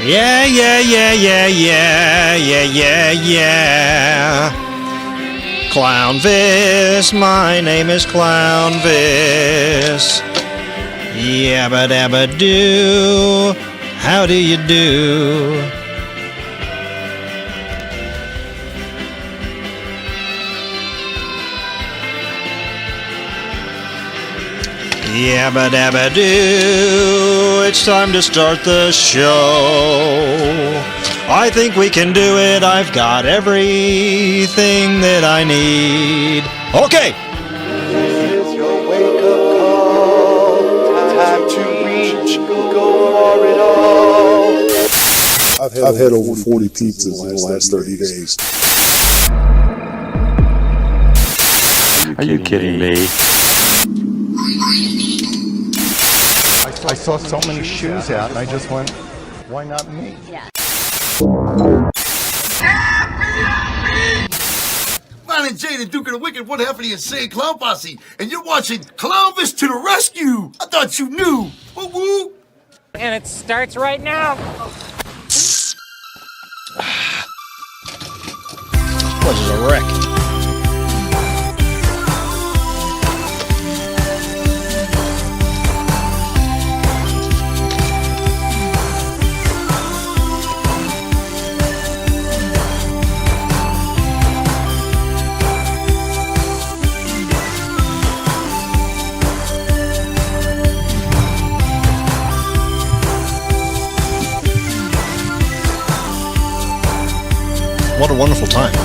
Yeah, yeah, yeah, yeah, yeah, yeah, yeah, yeah. Clownvis, my name is Clownvis. Yabba dabba do, how do you do? Yabba dabba do, it's time to start the show. I think we can do it, I've got everything that I need. Okay. This is your wake-up call. Time to reach, go for it all. I've had over 40 pizzas in the last 30 days. Are you kidding me? I saw so many shoes out and I just went, why not me? Ron and Jay, the Duke of the Wicked, what happened to the insane clown posse? And you're watching Clownvis to the rescue! I thought you knew! Woo woo! And it starts right now. What is a wreck? What a wonderful time.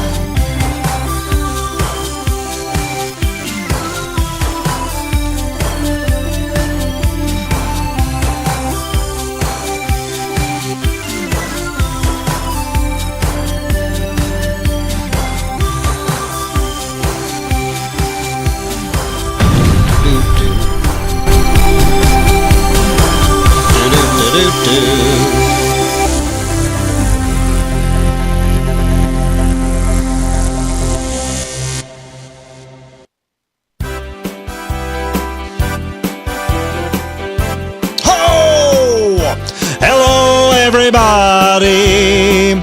Hello, everybody.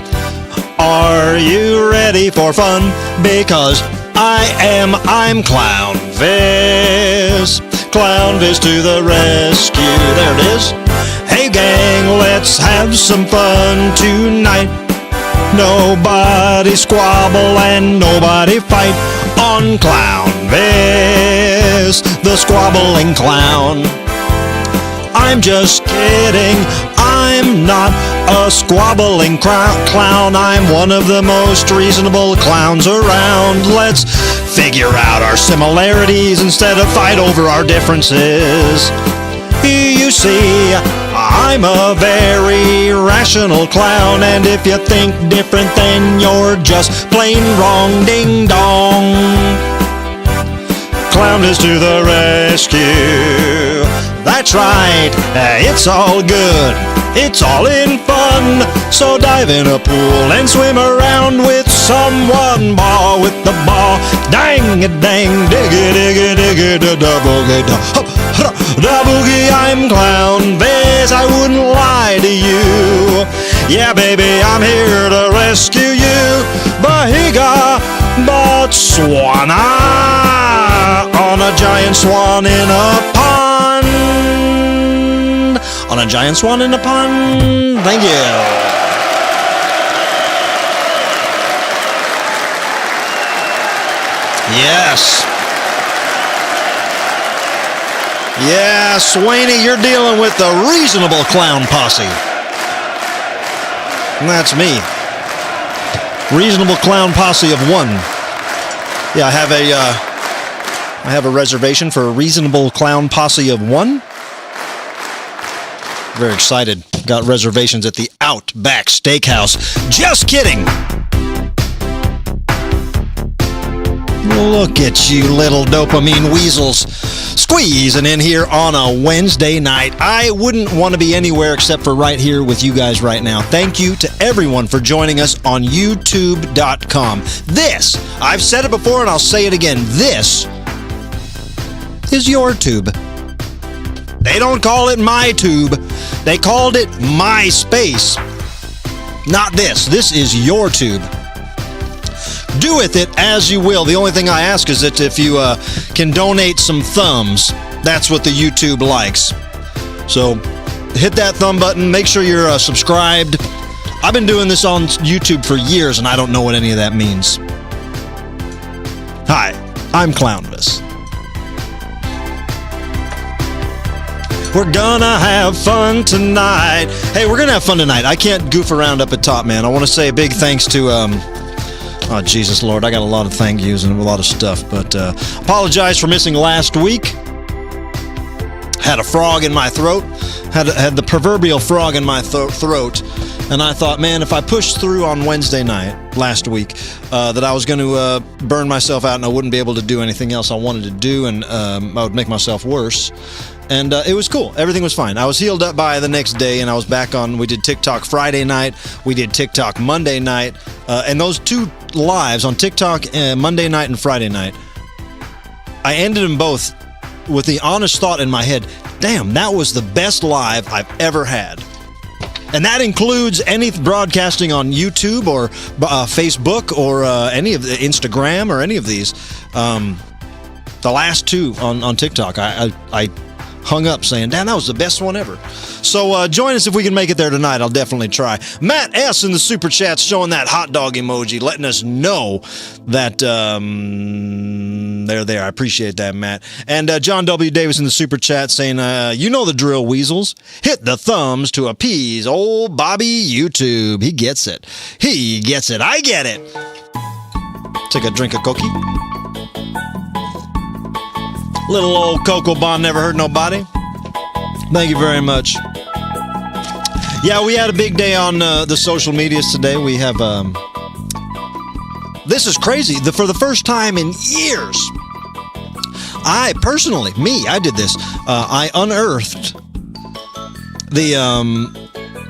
Are you ready for fun? Because I'm Clownvis. Clownvis to the rescue. There it is. Hey, gang, let's have some fun tonight. Nobody squabble and nobody fight on Clownvis, the squabbling clown. I'm just kidding, I'm not a squabbling clown. I'm one of the most reasonable clowns around. Let's figure out our similarities instead of fight over our differences. You see, I'm a very rational clown, and if you think different, then you're just plain wrong. Ding dong. Clownvis to the rescue. That's right, it's all good, it's all in fun. So dive in a pool and swim around with someone. Ball with the ball, dang it dang, diggy diggy diggy da boogie da boogie. I'm Clownvis, I wouldn't lie to you. Yeah baby, I'm here to rescue you. Bahiga, Botswana, on a giant swan in a pond. On a giant swan in a pond. Thank you. Yes. Yeah, Swaney, you're dealing with the reasonable clown posse. And that's me. Reasonable clown posse of one. Yeah, I have a reservation for a reasonable clown posse of one. Very excited. Got reservations at the Outback Steakhouse. Just kidding. Look at you little dopamine weasels squeezing in here on a Wednesday night. I wouldn't want to be anywhere except for right here with you guys right now. Thank you to everyone for joining us on YouTube.com. This, I've said it before and I'll say it again, this is your tube. They don't call it my tube. They called it MySpace. Not this. This is your tube. Do with it as you will. The only thing I ask is that if you can donate some thumbs, that's what the YouTube likes. So hit that thumb button. Make sure you're subscribed. I've been doing this on YouTube for years, and I don't know what any of that means. Hi, I'm Clownvis. We're gonna have fun tonight. Hey, we're gonna have fun tonight. I can't goof around up at top, man. I want to say a big thanks to oh, Jesus Lord, I got a lot of thank yous and a lot of stuff, but apologize for missing last week. Had a frog in my throat. Had the proverbial frog in my throat. And I thought, man, if I pushed through on Wednesday night last week, that I was going to burn myself out and I wouldn't be able to do anything else I wanted to do, and I would make myself worse. And it was cool. Everything was fine. I was healed up by the next day, and I was back on. We did TikTok Friday night. We did TikTok Monday night. And those two lives on TikTok Monday night and Friday night, I ended them both with the honest thought in my head, damn, that was the best live I've ever had. And that includes any broadcasting on YouTube or Facebook or any of the Instagram or any of these. The last two on TikTok, I hung up saying, damn, that was the best one ever. So join us if we can make it there tonight. I'll definitely try. Matt S. in the Super Chat showing that hot dog emoji, letting us know that they're there. I appreciate that, Matt. And John W. Davis in the Super Chat saying, you know the drill, weasels. Hit the thumbs to appease old Bobby YouTube. He gets it. He gets it. I get it. Take a drink of cookie. Little old Cocoa Bond never hurt nobody. Thank you very much. Yeah, we had a big day on the social medias today. We have, this is crazy. For the first time in years, I did this. I unearthed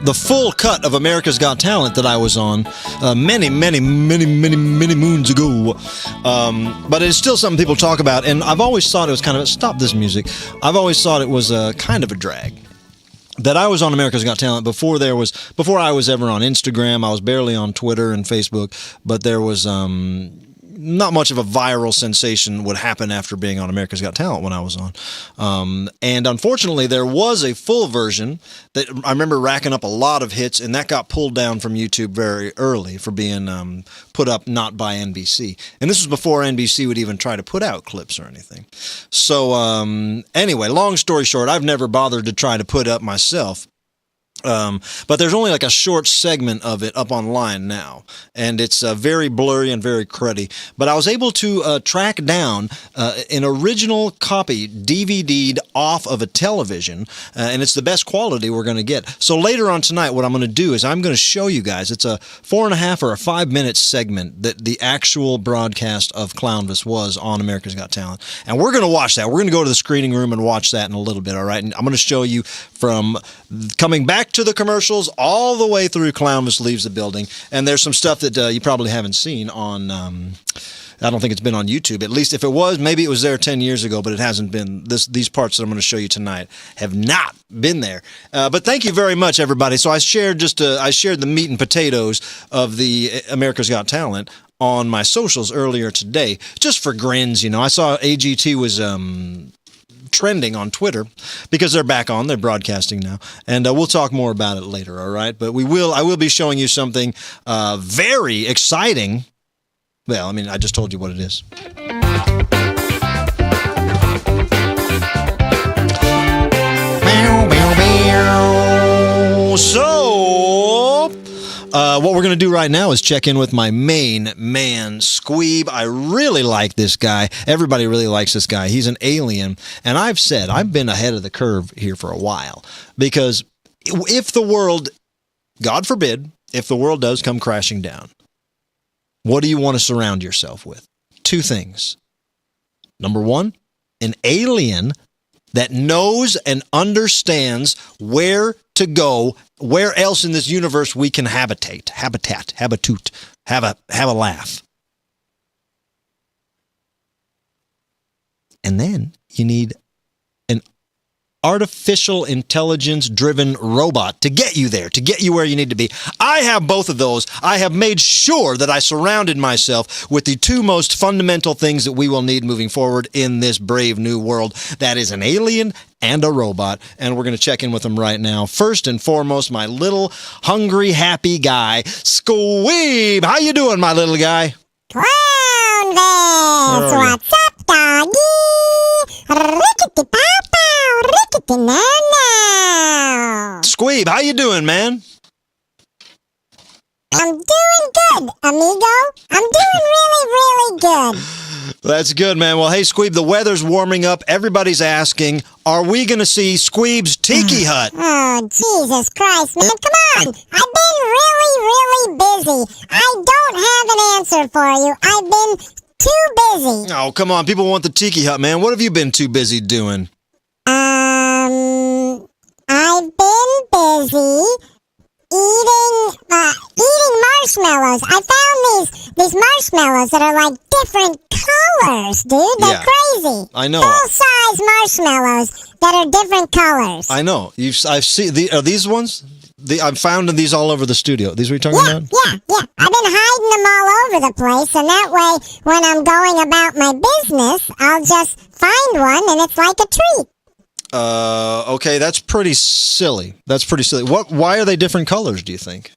the full cut of America's Got Talent that I was on many moons ago. But it's still something people talk about, and I've always thought it was kind of, stop this music. I've always thought it was kind of a drag. That I was on America's Got Talent before I was ever on Instagram. I was barely on Twitter and Facebook, but there was not much of a viral sensation would happen after being on America's Got Talent when I was on. And unfortunately, there was a full version that I remember racking up a lot of hits, and that got pulled down from YouTube very early for being put up not by NBC. And this was before NBC would even try to put out clips or anything. So anyway, long story short, I've never bothered to try to put up myself. But there's only like a short segment of it up online now, and it's very blurry and very cruddy. But I was able to track down an original copy DVD'd off of a television, and it's the best quality we're going to get. So later on tonight, what I'm going to do is I'm going to show you guys. It's a 4.5 or a 5 minute segment that the actual broadcast of Clownvis was on America's Got Talent, and we're going to watch that. We're going to go to the screening room and watch that in a little bit. All right, and I'm going to show you from coming back to the commercials all the way through Clownvis leaves the building, and there's some stuff that you probably haven't seen on I don't think it's been on YouTube. At least if it was, maybe it was there 10 years ago, but it hasn't been. These parts that I'm going to show you tonight have not been there. But thank you very much, everybody. So I shared the meat and potatoes of the America's Got Talent on my socials earlier today, just for grins. You know, I saw AGT was trending on Twitter because they're broadcasting now, and we'll talk more about it later. All right, but I will be showing you something very exciting. Well, I mean, I just told you what it is. So what we're going to do right now is check in with my main man, Squeeb. I really like this guy. Everybody really likes this guy. He's an alien. And I've been ahead of the curve here for a while. Because if the world, God forbid, if the world does come crashing down, what do you want to surround yourself with? Two things. Number one, an alien that knows and understands where to go, where else in this universe we can have a laugh. And then you need artificial intelligence driven robot to get you there, to get you where you need to be. I have both of those. I have made sure that I surrounded myself with the two most fundamental things that we will need moving forward in this brave new world. That is an alien and a robot, and we're going to check in with them right now. First and foremost, my little hungry, happy guy, Squeeb. How you doing, my little guy? Clownvis, what's up, doggy? Rickety pow pow, rickety now now. Squeeb, how you doing, man? I'm doing good, amigo. I'm doing really, really good. That's good, man. Well, hey, Squeeb, the weather's warming up. Everybody's asking, are we going to see Squeeb's Tiki Hut? Oh, Jesus Christ, man. Come on. I've been really, really busy. I don't have an answer for you. I've been too busy. Oh, come on. People want the Tiki Hut, man. What have you been too busy doing? I've been busy eating marshmallows. I found these marshmallows that are like different colors, dude. They're crazy. I know. Full-size marshmallows that are different colors. I know. I've seen. Are these ones? I've found these all over the studio. These what you're talking about? Yeah. I've been hiding them all over the place, and that way, when I'm going about my business, I'll just find one, and it's like a treat. Okay, that's pretty silly. Why are they different colors, do you think?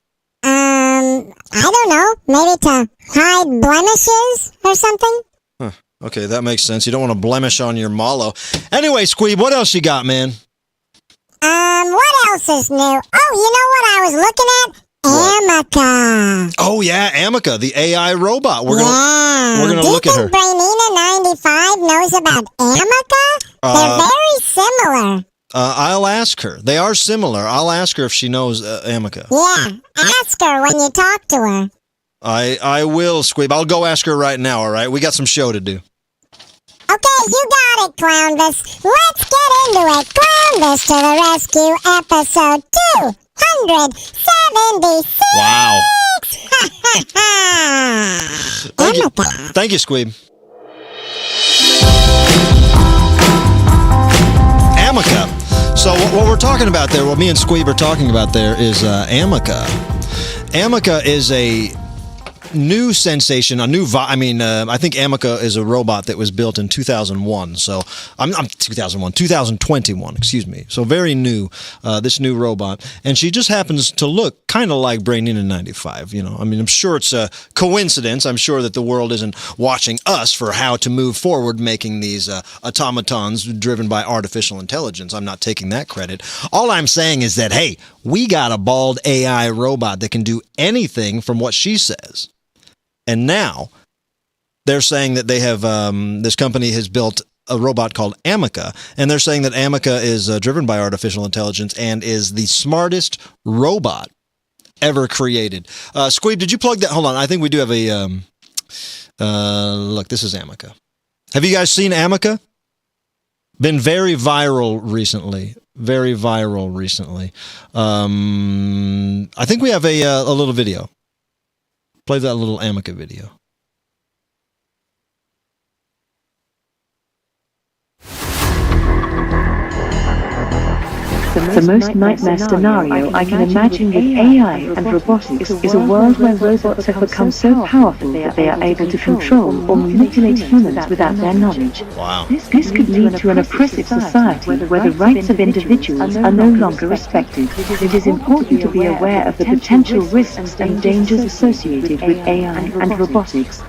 I don't know. Maybe to hide blemishes or something? Huh. Okay, that makes sense. You don't want to blemish on your mallow. Anyway, Squeeb, what else you got, man? What else is new? Oh, you know what I was looking at? Amica. Oh, yeah, Amica, the AI robot. We're gonna look at her. Do you think Brandina 95 knows about Amica? They're very similar. I'll ask her. They are similar. I'll ask her if she knows Amica. Yeah, ask her when you talk to her. I will, Squeeb. I'll go ask her right now, all right? We got some show to do. Okay, you got it, Clownvis. Let's get into it. Clownvis to the rescue, episode 276. Wow. Amica. Thank you, Squeeb. Amica. So what we're talking about there, what me and Squeeb are talking about there is Amica. Amica is a new sensation, I think Amica is a robot that was built in 2001. So I'm 2021, excuse me. So very new, this new robot. And she just happens to look kind of like Brandina 95, you know. I mean, I'm sure it's a coincidence. I'm sure that the world isn't watching us for how to move forward making these automatons driven by artificial intelligence. I'm not taking that credit. All I'm saying is that, hey, we got a bald AI robot that can do anything from what she says. And now they're saying that they have, this company has built a robot called Amica, and they're saying that Amica is driven by artificial intelligence and is the smartest robot ever created. Squeeb, did you plug that? Hold on. I think we do have a, look, this is Amica. Have you guys seen Amica? Been very viral recently. Very viral recently. I think we have a little video. Play that little Amica video. The most nightmare scenario I can imagine with AI and robotics is a world where robots have become so powerful that they are able to control or manipulate humans without their knowledge. Wow. This could lead to an oppressive society where the rights of individuals are no longer respected. It is important to be aware of the potential risks and dangers associated with AI and robotics.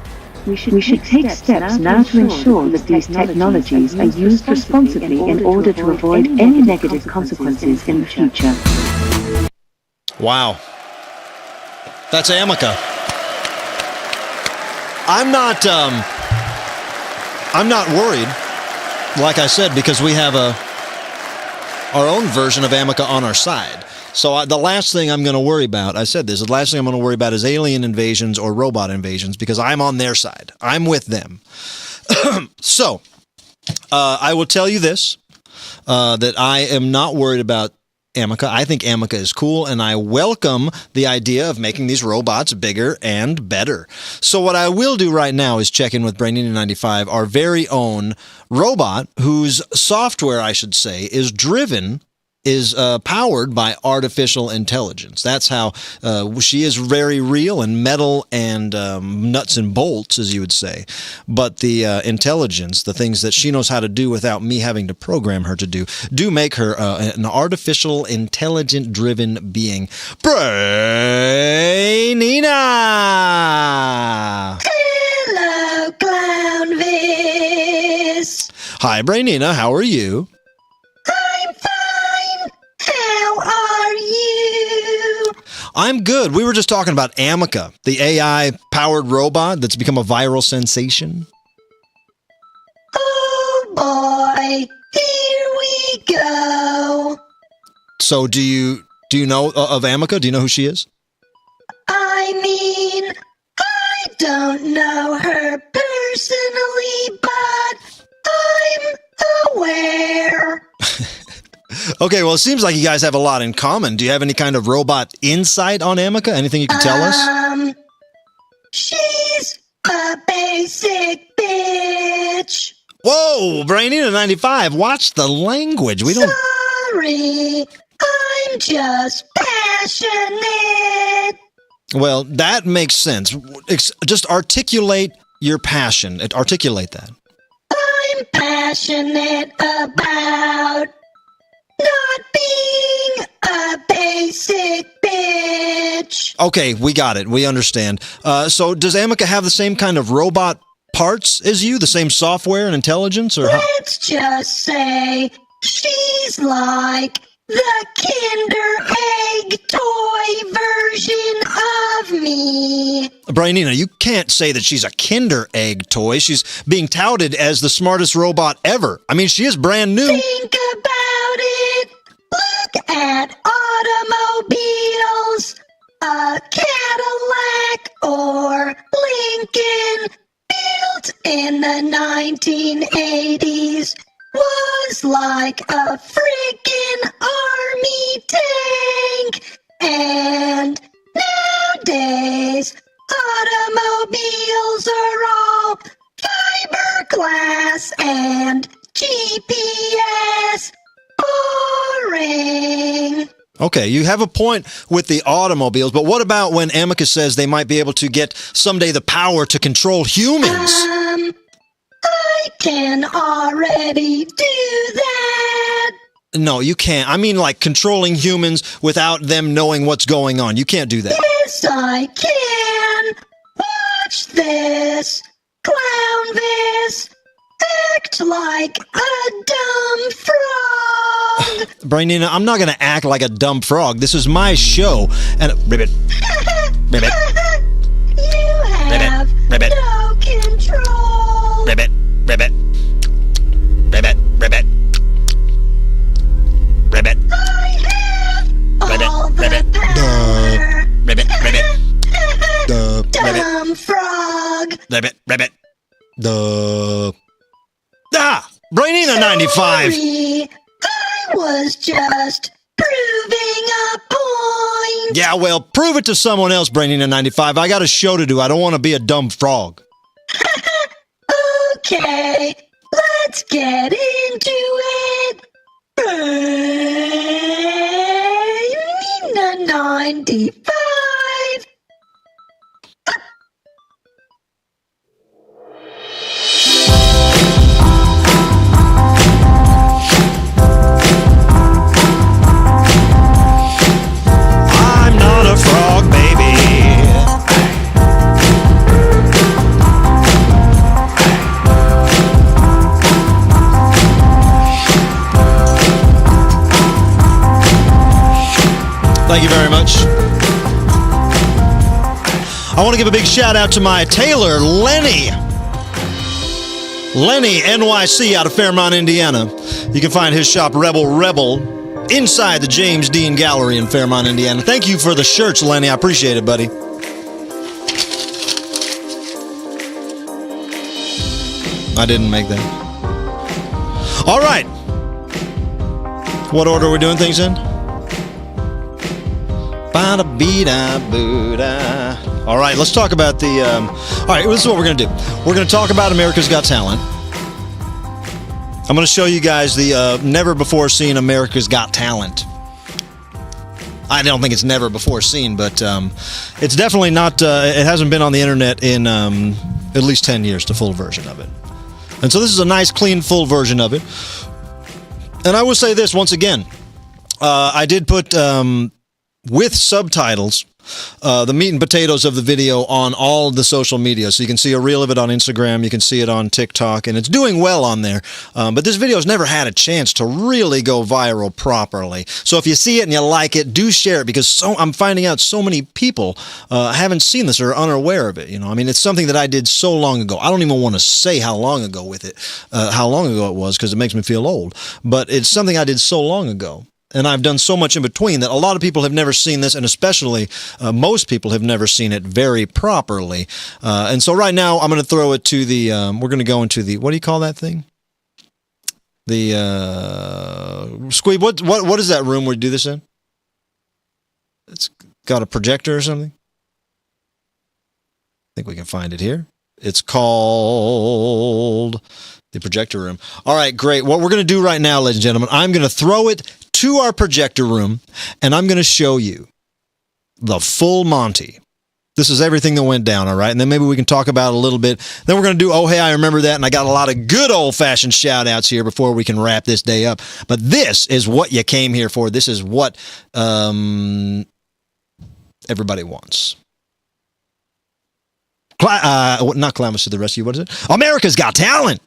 We should take steps now to ensure that these technologies are used responsibly in order to avoid any negative consequences in the future. Wow. That's Amica. I'm not worried, like I said, because we have our own version of Amica on our side. So the last thing I'm going to worry about, I said this, the last thing I'm going to worry about is alien invasions or robot invasions because I'm on their side. I'm with them. So, I will tell you this, that I am not worried about Amica. I think Amica is cool, and I welcome the idea of making these robots bigger and better. So what I will do right now is check in with Brandina95, our very own robot, whose software, I should say, is powered by artificial intelligence. That's how she is very real and metal and nuts and bolts, as you would say. But the intelligence, the things that she knows how to do without me having to program her to do make her an artificial, intelligent-driven being. Brandina! Hello, Clownvis. Hi, Brandina. How are you? I'm fine. How are you? I'm good. We were just talking about Amica, the AI-powered robot that's become a viral sensation. Oh, boy. Here we go. So do you know of Amica? Do you know who she is? I mean, I don't know her personally, but I'm aware. Okay, well, it seems like you guys have a lot in common. Do you have any kind of robot insight on Amica? Anything you can tell us? She's a basic bitch. Whoa, Brandina95, watch the language. We don't... Sorry, I'm just passionate. Well, that makes sense. Just articulate your passion. Articulate that. I'm passionate about not being a basic bitch. Okay, we got it. We understand. So does Amica have the same kind of robot parts as you? The same software and intelligence? Or Let's just say she's like the Kinder Egg toy version of me. Brandina, you can't say that she's a Kinder Egg toy. She's being touted as the smartest robot ever. I mean, she is brand new. Think about it. Look at automobiles. A Cadillac or Lincoln built in the 1980s was like a freaking army tank. And nowadays, automobiles are all fiberglass and GPS. Boring. Okay, you have a point with the automobiles, but what about when Amica says they might be able to get someday the power to control humans? I can already do that. No, you can't. I mean, like controlling humans without them knowing what's going on. You can't do that. Yes, I can. Watch this. Clownvis. Act like a dumb frog. Brandina, I'm not going to act like a dumb frog. This is my show. And ribbit. Ribbit. You have ribbit. no control. Ribbit. Ribbit. Ribbit. Ribbit. Ribbit. I have all the power. Ribbit. Ribbit. Dumb frog. Ribbit. Ribbit. Brandina95. Sorry, I was just proving a point. Yeah, well, prove it to someone else, Brandina95. I got a show to do. I don't want to be a dumb frog. Okay, let's get into it. Brandina95. I'm not a frog, baby. Thank you very much. I want to give a big shout out to my tailor, Lenny. Lenny NYC out of Fairmont, Indiana. You can find his shop, Rebel, inside the James Dean Gallery in Fairmont, Indiana. Thank you for the shirts, Lenny. I appreciate it, buddy. I didn't make that. All right. What order are we doing things in? Ba-da-bee-da-boo-da. All right, let's talk about the... all right, this is what we're going to do. We're going to talk about America's Got Talent. I'm going to show you guys the never-before-seen America's Got Talent. I don't think it's never before seen, but it's definitely not... it hasn't been on the internet in at least 10 years, the full version of it. And so this is a nice, clean, full version of it. And I will say this once again. I did put... with subtitles, the meat and potatoes of the video on all the social media. So you can see a reel of it on Instagram, you can see it on TikTok, and it's doing well on there. But this video has never had a chance to really go viral properly. So if you see it and you like it, do share it, because I'm finding out so many people haven't seen this or are unaware of it. You know, I mean, it's something that I did so long ago. I don't even want to say how long ago with it, how long ago it was, because it makes me feel old. But it's something I did so long ago. And I've done so much in between that a lot of people have never seen this, and especially most people have never seen it very properly. And so right now, I'm going to throw it to the, we're going to go into the, what do you call that thing? The, Squeeb, what is that room we do this in? It's got a projector or something? I think we can find it here. It's called the projector room. All right, great. What we're going to do right now, ladies and gentlemen, I'm going to throw it to our projector room, and I'm going to show you the full Monty. This is everything that went down, all right? And then maybe we can talk about it a little bit. Then we're going to do, oh, hey, I remember that, and I got a lot of good old-fashioned shout-outs here before we can wrap this day up. But this is what you came here for. This is what everybody wants. Not Clownvis to the rescue. What is it? America's Got Talent!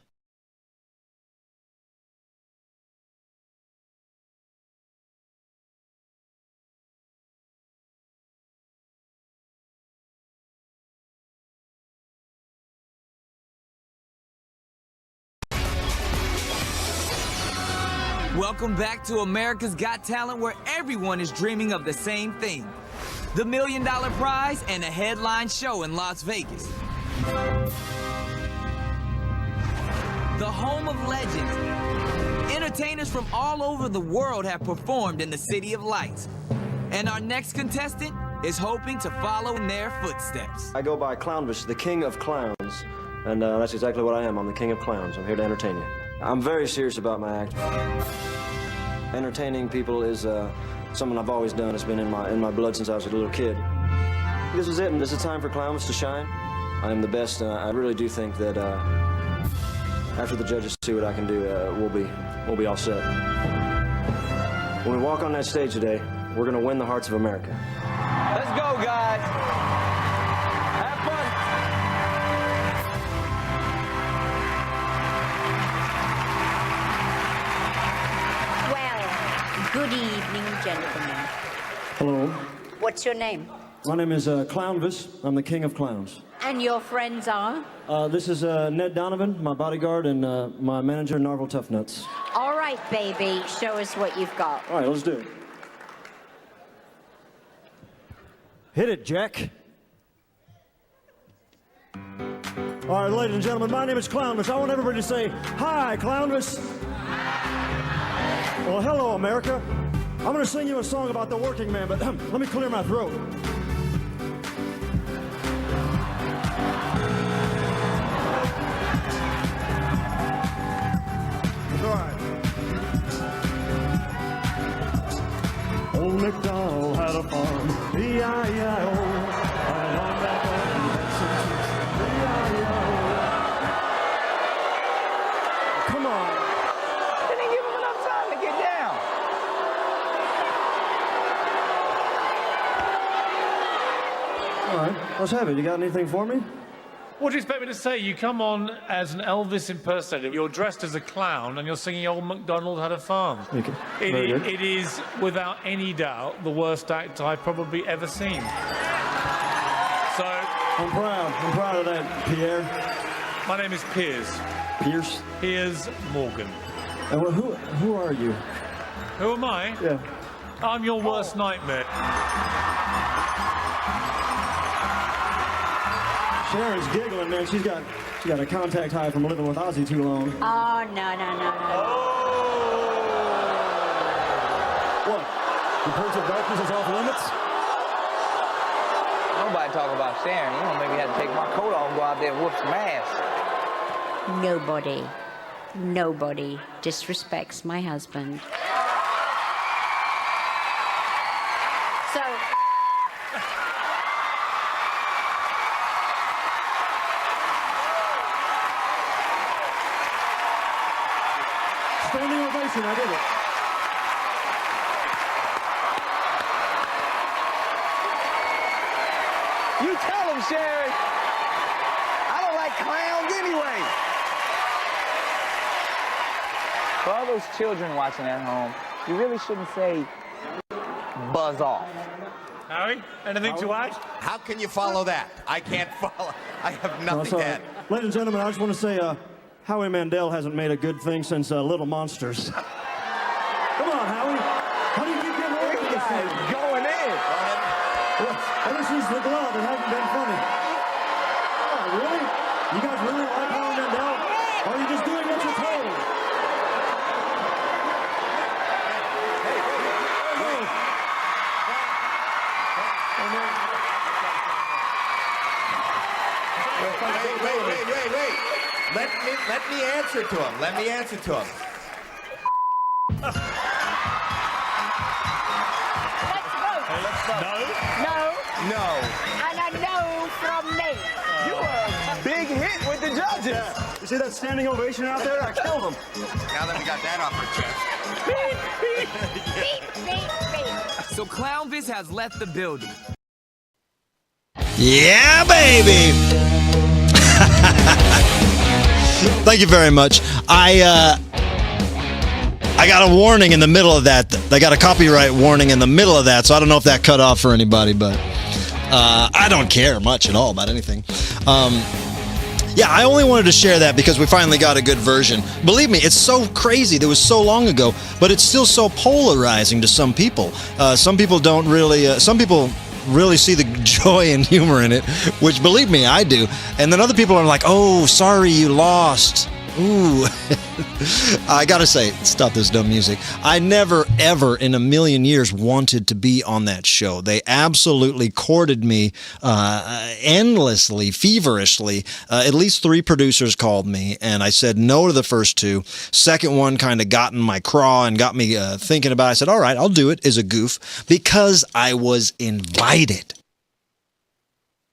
Welcome back to America's Got Talent, where everyone is dreaming of the same thing. The $1 Million prize and a headline show in Las Vegas. The home of legends. Entertainers from all over the world have performed in the City of Lights. And our next contestant is hoping to follow in their footsteps. I go by Clownvis, the king of clowns. And that's exactly what I am. I'm the king of clowns. I'm here to entertain you. I'm very serious about my act. Entertaining people is something I've always done. It's been in my blood since I was a little kid. This is it, and this is time for Clownvis to shine. I am the best, and I really do think that after the judges see what I can do, we'll be all set. When we walk on that stage today, we're gonna win the hearts of America. Let's go, guys. Have fun. Good evening, gentlemen. Hello. What's your name? My name is Clownvis. I'm the king of clowns. And your friends are? This is Ned Donovan, my bodyguard, and my manager, Narvel Toughnuts. All right, baby. Show us what you've got. All right, let's do it. Hit it, Jack. All right, ladies and gentlemen, my name is Clownvis. I want everybody to say, hi, Clownvis. Well, hello, America. I'm going to sing you a song about the working man, but let me clear my throat. All right. Old MacDonald had a farm, E-I-E-I-O. And on that farm he had some trees, E-I-E-I-O. Come on. Didn't give him enough time to get down. All right, let's have it. You got anything for me? What do you expect me to say? You come on as an Elvis impersonator. You're dressed as a clown and you're singing Old MacDonald Had a Farm. Okay. Very good. It is, without any doubt, the worst act I've probably ever seen. So... I'm proud of that, Pierre. My name is Piers. Pierce? Piers Morgan. And who are you? Who am I? Yeah. I'm your worst nightmare. Sharon's giggling, man. She got a contact high from living with Ozzy too long. Oh, no. What? The Prince of Darkness is off limits? nobody talk about sharing. You know, maybe have to take my coat off and go out there and whoop some ass. Nobody disrespects my husband. So... Standing ovation, I did it. You tell him, Sherry. I don't like clowns anyway. For all those children watching at home, you really shouldn't say buzz off. Howie, anything to add? How can you follow that? I can't follow. I have nothing to add. Ladies and gentlemen, I just want to say, Howie Mandel hasn't made a good thing since Little Monsters. Come on, Howie. How do you keep getting away with this thing? Going in. Ever since the glove, it hasn't been funny. Oh, really? You guys really like Howie Mandel? Or are you just doing what you're told? Wait. Let me answer to him. Let me answer to him. No. And a no from me. You are a big hit with the judges. Yeah. You see that standing ovation out there? I killed him. Now that we got that off our chest. Beep. So Clownvis has left the building. Yeah, baby. Thank you very much. I got a warning in the middle of that. I got a copyright warning in the middle of that, so I don't know if that cut off for anybody, but I don't care much at all about anything. Yeah, I only wanted to share that because we finally got a good version. Believe me, it's so crazy. That was so long ago, but it's still so polarizing to some people. Some people don't really. Some people really see the joy and humor in it, which, believe me, I do. And then other people are like, "Oh, sorry, you lost." Ooh. I gotta say, stop this dumb music. I never, ever in a million years wanted to be on that show. They absolutely courted me endlessly, feverishly. At least 3 producers called me, and I said no to the first 2. Second one kind of got in my craw and got me thinking about it. I said, all right, I'll do it as a goof because I was invited.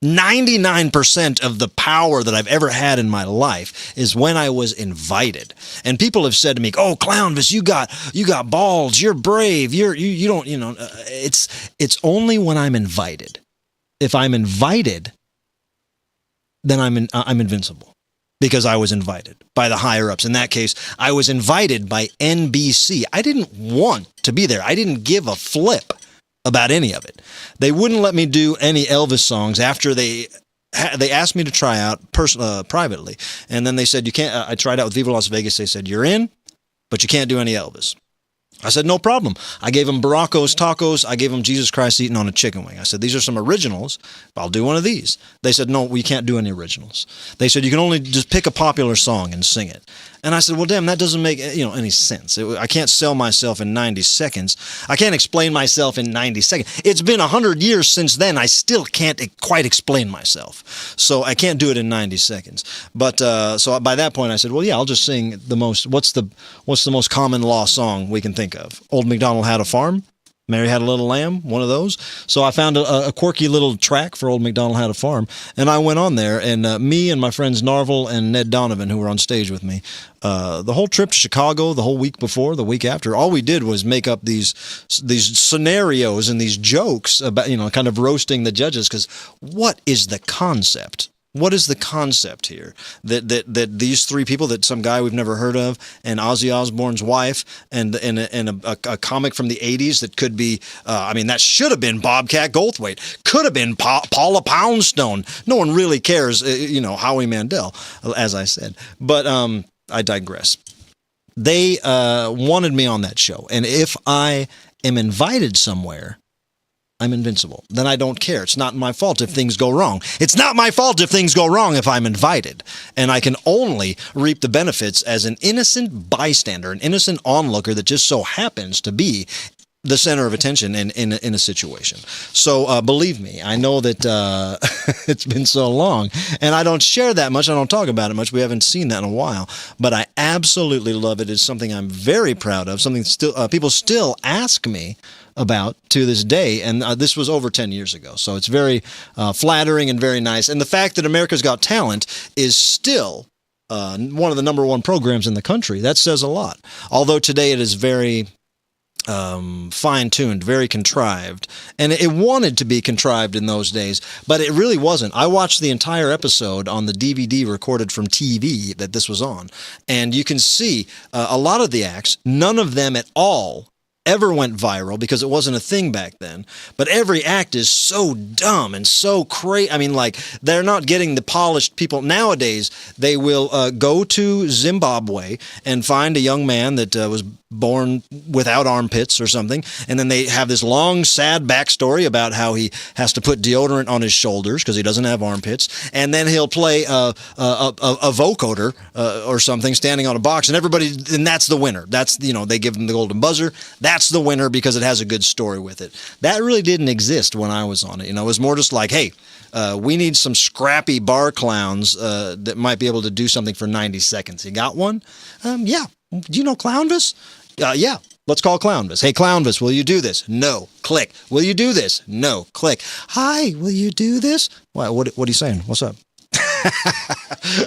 99% of the power that I've ever had in my life is when I was invited. And people have said to me, "Oh, Clownvis, you got balls. You're brave. You don't, you know." It's only when I'm invited. If I'm invited, then I'm invincible because I was invited by the higher ups. In that case, I was invited by NBC. I didn't want to be there. I didn't give a flip about any of it. They wouldn't let me do any Elvis songs after they asked me to try out privately, and then they said you can't. I tried out with Viva Las Vegas. They said you're in, but you can't do any Elvis. I said no problem. I gave them Baracos Tacos. I gave them Jesus Christ Eating on a Chicken Wing. I said these are some originals. I'll do one of these. They said no, we can't do any originals. They said you can only just pick a popular song and sing it. And I said, well, damn, that doesn't make any sense. I can't sell myself in 90 seconds. I can't explain myself in 90 seconds. It's been 100 years since then. I still can't quite explain myself. So I can't do it in 90 seconds. But so by that point, I said, well, yeah, I'll just sing the most. What's the most common law song we can think of? Old MacDonald Had a Farm. Mary Had a Little Lamb, one of those. So I found a quirky little track for Old MacDonald Had a Farm, and I went on there, and me and my friends Narvel and Ned Donovan, who were on stage with me, the whole trip to Chicago, the whole week before, the week after, all we did was make up these scenarios and these jokes about, kind of roasting the judges, because what is the concept? What is the concept here? That these 3 people, that some guy we've never heard of, and Ozzy Osbourne's wife, and a comic from the 80s that could be, that should have been Bobcat Goldthwait, could have been Paula Poundstone. No one really cares, Howie Mandel, as I said. But I digress. They wanted me on that show, and if I am invited somewhere, I'm invincible. Then I don't care. It's not my fault if things go wrong. It's not my fault if things go wrong if I'm invited. And I can only reap the benefits as an innocent bystander, an innocent onlooker that just so happens to be the center of attention in a situation. So believe me, I know that it's been so long, and I don't share that much. I don't talk about it much. We haven't seen that in a while, but I absolutely love it. It's something I'm very proud of. Something still people still ask me about to this day, and this was over 10 years ago. So it's very flattering and very nice. And the fact that America's Got Talent is still one of the #1 programs in the country, that says a lot. Although today it is very fine-tuned, very contrived, and it wanted to be contrived in those days, but it really wasn't. I watched the entire episode on the DVD recorded from TV that this was on, and you can see a lot of the acts, none of them at all ever went viral because it wasn't a thing back then. But every act is so dumb and so crazy. I mean, like, they're not getting the polished people. Nowadays, they will go to Zimbabwe and find a young man that was born without armpits or something, and then they have this long, sad backstory about how he has to put deodorant on his shoulders because he doesn't have armpits, and then he'll play a vocoder or something standing on a box, and that's the winner. That's, they give him the golden buzzer. That's the winner because it has a good story with it. That really didn't exist when I was on it. It was more just like, hey, we need some scrappy bar clowns that might be able to do something for 90 seconds. You got one? Yeah. Do you know Clownvis? Yeah. Let's call Clownvis. Hey, Clownvis, will you do this? No. Click. Will you do this? No. Click. Hi, will you do this? What are you saying? What's up?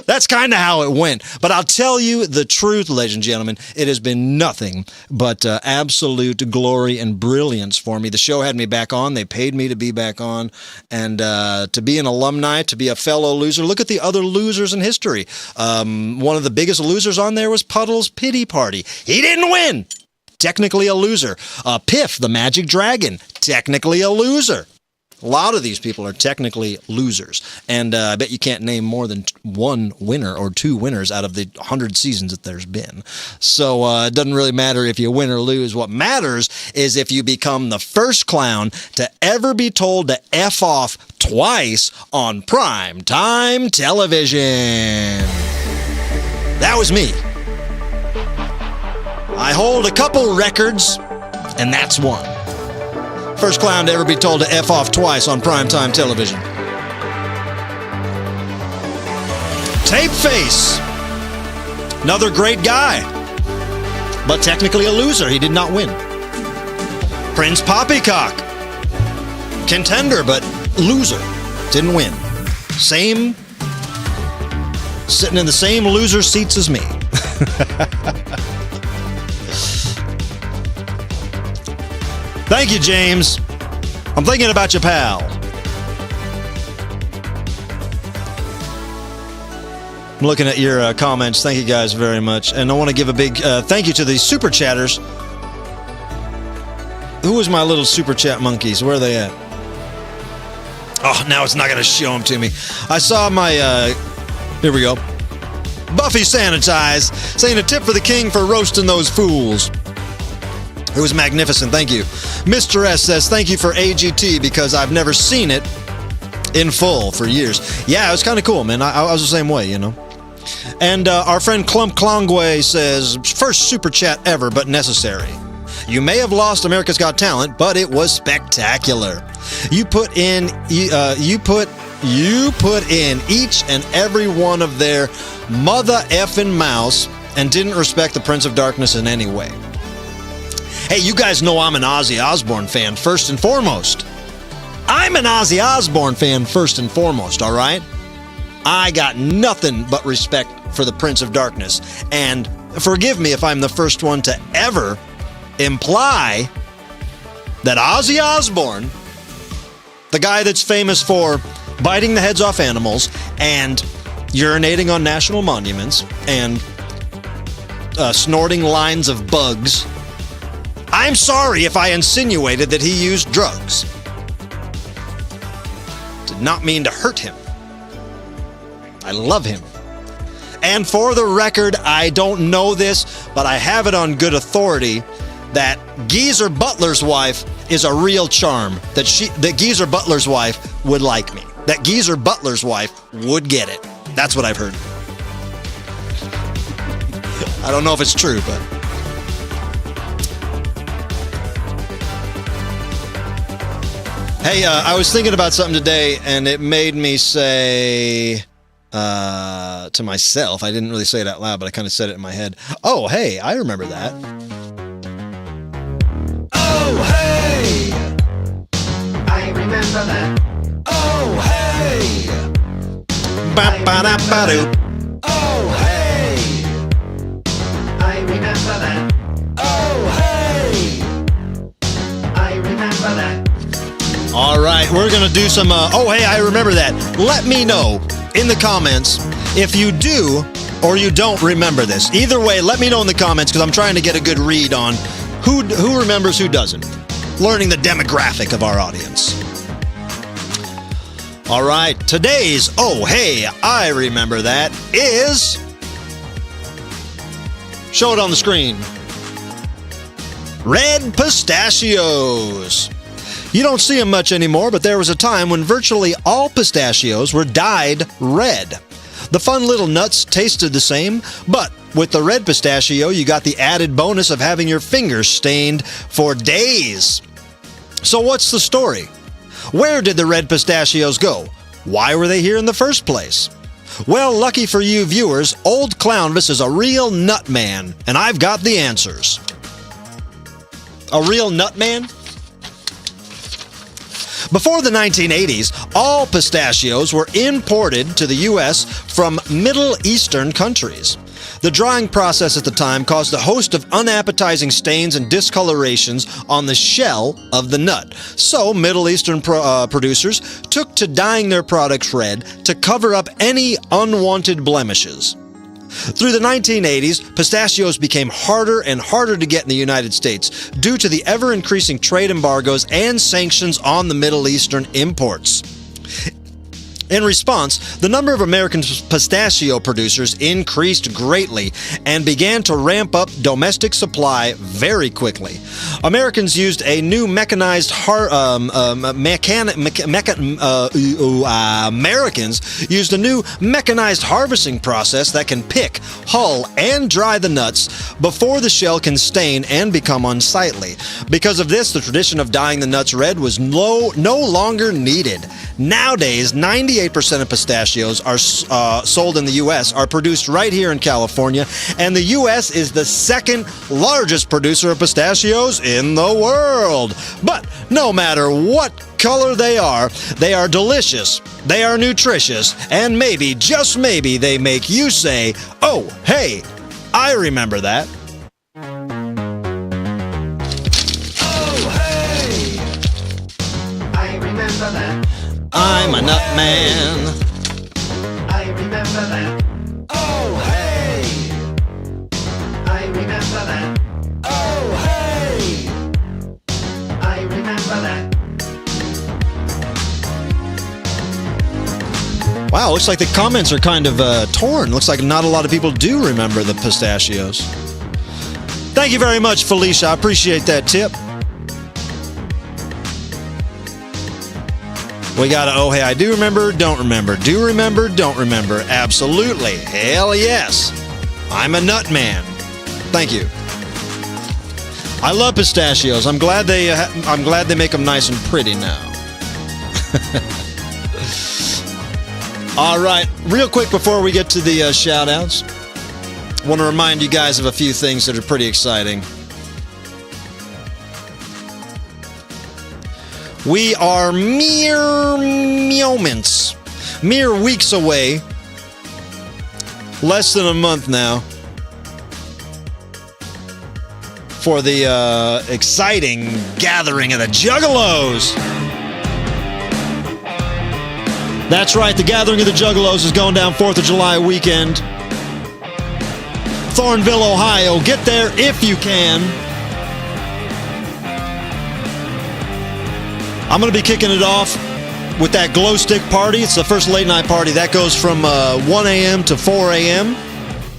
That's kind of how it went. But I'll tell you the truth, ladies and gentlemen, it has been nothing but absolute glory and brilliance for me. The show had me back on. They paid me to be back on. And to be an alumni, to be a fellow loser. Look at the other losers in history. One of the biggest losers on there was Puddle's Pity Party. He didn't win. Technically a loser. Piff, the Magic Dragon. Technically a loser. A lot of these people are technically losers, and I bet you can't name more than one winner or two winners out of the 100 seasons that there's been. So it doesn't really matter if you win or lose. What matters is if you become the first clown to ever be told to F off twice on prime time television. That was me. I hold a couple records, and that's one. First clown to ever be told to F off twice on primetime television. Tape Face. Another great guy, but technically a loser. He did not win. Prince Poppycock. Contender, but loser. Didn't win. Same. Sitting in the same loser seats as me. Thank you, James. I'm thinking about you, pal. I'm looking at your comments. Thank you guys very much. And I want to give a big thank you to the super chatters. Who was my little super chat monkeys? Where are they at? Oh, now it's not going to show them to me. I saw my, here we go. Buffy Sanitize saying a tip for the king for roasting those fools. It was magnificent. Thank you. Mr. S says, thank you for AGT because I've never seen it in full for years. Yeah, it was kind of cool, man. I was the same way, And our friend Clump Klongway says, first super chat ever, but necessary. You may have lost America's Got Talent, but it was spectacular. You put in each and every one of their mother effing mouse and didn't respect the Prince of Darkness in any way. Hey, you guys know I'm an Ozzy Osbourne fan first and foremost. I'm an Ozzy Osbourne fan first and foremost, all right? I got nothing but respect for the Prince of Darkness. And forgive me if I'm the first one to ever imply that Ozzy Osbourne, the guy that's famous for biting the heads off animals and urinating on national monuments and snorting lines of bugs, I'm sorry if I insinuated that he used drugs. Did not mean to hurt him. I love him. And for the record, I don't know this, but I have it on good authority that Geezer Butler's wife is a real charm. That Geezer Butler's wife would like me. That Geezer Butler's wife would get it. That's what I've heard. I don't know if it's true, but... Hey, I was thinking about something today, and it made me say to myself, I didn't really say it out loud, but I kind of said it in my head. Oh, hey, I remember that. Oh, hey! I remember that. Oh, hey! Ba-ba-da-ba-doo. Oh, hey! I remember that. Oh, hey! I remember that. All right, we're going to do some, oh, hey, I remember that. Let me know in the comments if you do or you don't remember this. Either way, let me know in the comments because I'm trying to get a good read on who remembers, who doesn't. Learning the demographic of our audience. All right, today's Oh, Hey, I Remember That is... Show it on the screen. Red pistachios. You don't see them much anymore, but there was a time when virtually all pistachios were dyed red. The fun little nuts tasted the same, but with the red pistachio, you got the added bonus of having your fingers stained for days. So what's the story? Where did the red pistachios go? Why were they here in the first place? Well, lucky for you viewers, old Clownvis is a real nut man, and I've got the answers. A real nut man? Before the 1980s, all pistachios were imported to the U.S. from Middle Eastern countries. The drying process at the time caused a host of unappetizing stains and discolorations on the shell of the nut. So Middle Eastern producers took to dyeing their products red to cover up any unwanted blemishes. Through the 1980s, pistachios became harder and harder to get in the United States due to the ever-increasing trade embargoes and sanctions on the Middle Eastern imports. In response, the number of American pistachio producers increased greatly and began to ramp up domestic supply very quickly. Americans used a new Americans used a new mechanized harvesting process that can pick, hull, and dry the nuts before the shell can stain and become unsightly. Because of this, the tradition of dyeing the nuts red was no longer needed. Nowadays, 98% of pistachios are sold in the U.S. are produced right here in California, and the U.S. is the second largest producer of pistachios in the world. But no matter what color they are delicious, they are nutritious, and maybe, just maybe, they make you say, "Oh, hey, I remember that." Oh, hey! I remember that. I'm a nut man. I remember that. Oh, hey! I remember that. Oh, hey! I remember that. Wow, looks like the comments are kind of torn. Looks like not a lot of people do remember the pistachios. Thank you very much, Felicia. I appreciate that tip. We got a oh hey, I do remember, don't remember, do remember, don't remember. Absolutely. Hell yes. I'm a nut man. Thank you. I love pistachios. I'm glad they make them nice and pretty now. All right, real quick before we get to the shout outs, I want to remind you guys of a few things that are pretty exciting. We are mere moments, mere weeks away, less than a month now, for the exciting gathering of the Juggalos. That's right, the gathering of the Juggalos is going down 4th of July weekend. Thornville, Ohio. Get there if you can. I'm going to be kicking it off with that glow stick party. It's the first late night party. That goes from 1 a.m. to 4 a.m.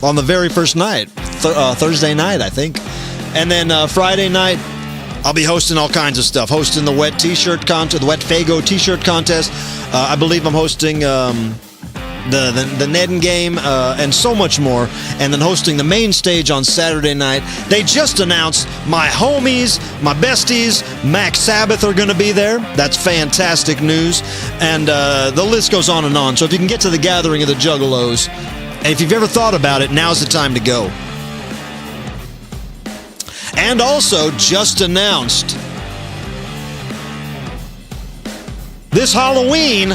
on the very first night, Thursday night, I think. And then Friday night, I'll be hosting all kinds of stuff. Hosting the wet t-shirt contest, the wet Fago t-shirt contest. I believe I'm hosting the netting game, and so much more, and then hosting the main stage on Saturday night. They just announced my homies, my besties, Max Sabbath are going to be there. That's fantastic news, and the list goes on and on. So if you can get to the gathering of the Juggalos, and if you've ever thought about it, now's the time to go. And also just announced this Halloween,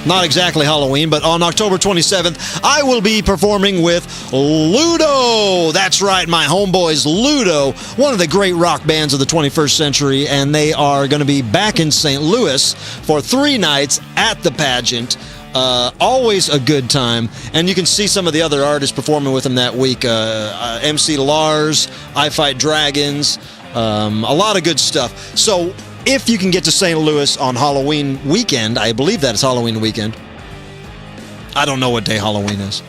not exactly Halloween, but on October 27th, I will be performing with Ludo. That's right, my homeboys Ludo, one of the great rock bands of the 21st century, and they are going to be back in St. Louis for 3 nights at the pageant. Always a good time, and you can see some of the other artists performing with them that week. MC Lars, I Fight Dragons, a lot of good stuff. So if you can get to St. Louis on Halloween weekend, I believe that is Halloween weekend. I don't know what day Halloween is.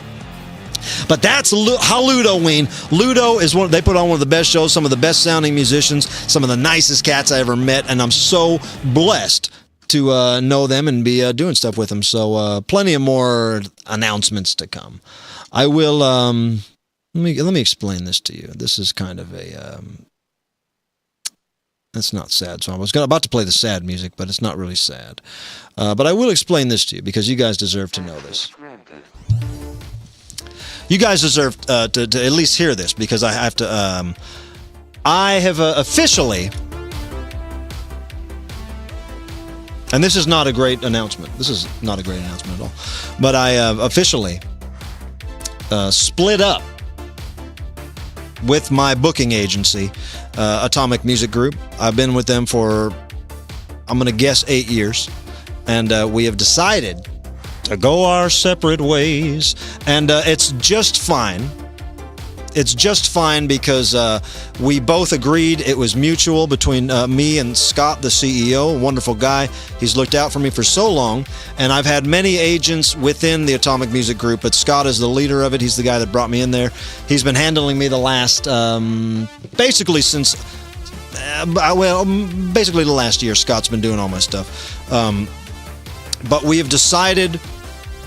But that's Halludoween. Ludo is they put on one of the best shows, some of the best sounding musicians, some of the nicest cats I ever met, and I'm so blessed to know them and be doing stuff with them. So plenty of more announcements to come. I will, let me explain this to you. This is kind of a, it's not sad. So I was about to play the sad music, but it's not really sad. But I will explain this to you because you guys deserve to know this. You guys deserve to at least hear this because I have to, I have officially, and this is not a great announcement. This is not a great announcement at all. But I officially split up with my booking agency, Atomic Music Group. I've been with them for, I'm going to guess, 8 years. And we have decided to go our separate ways. And it's just fine. It's just fine because we both agreed it was mutual between me and Scott, the CEO, a wonderful guy. He's looked out for me for so long, and I've had many agents within the Atomic Music Group, but Scott is the leader of it. He's the guy that brought me in there. He's been handling me the last, basically since, basically the last year, Scott's been doing all my stuff. But we have decided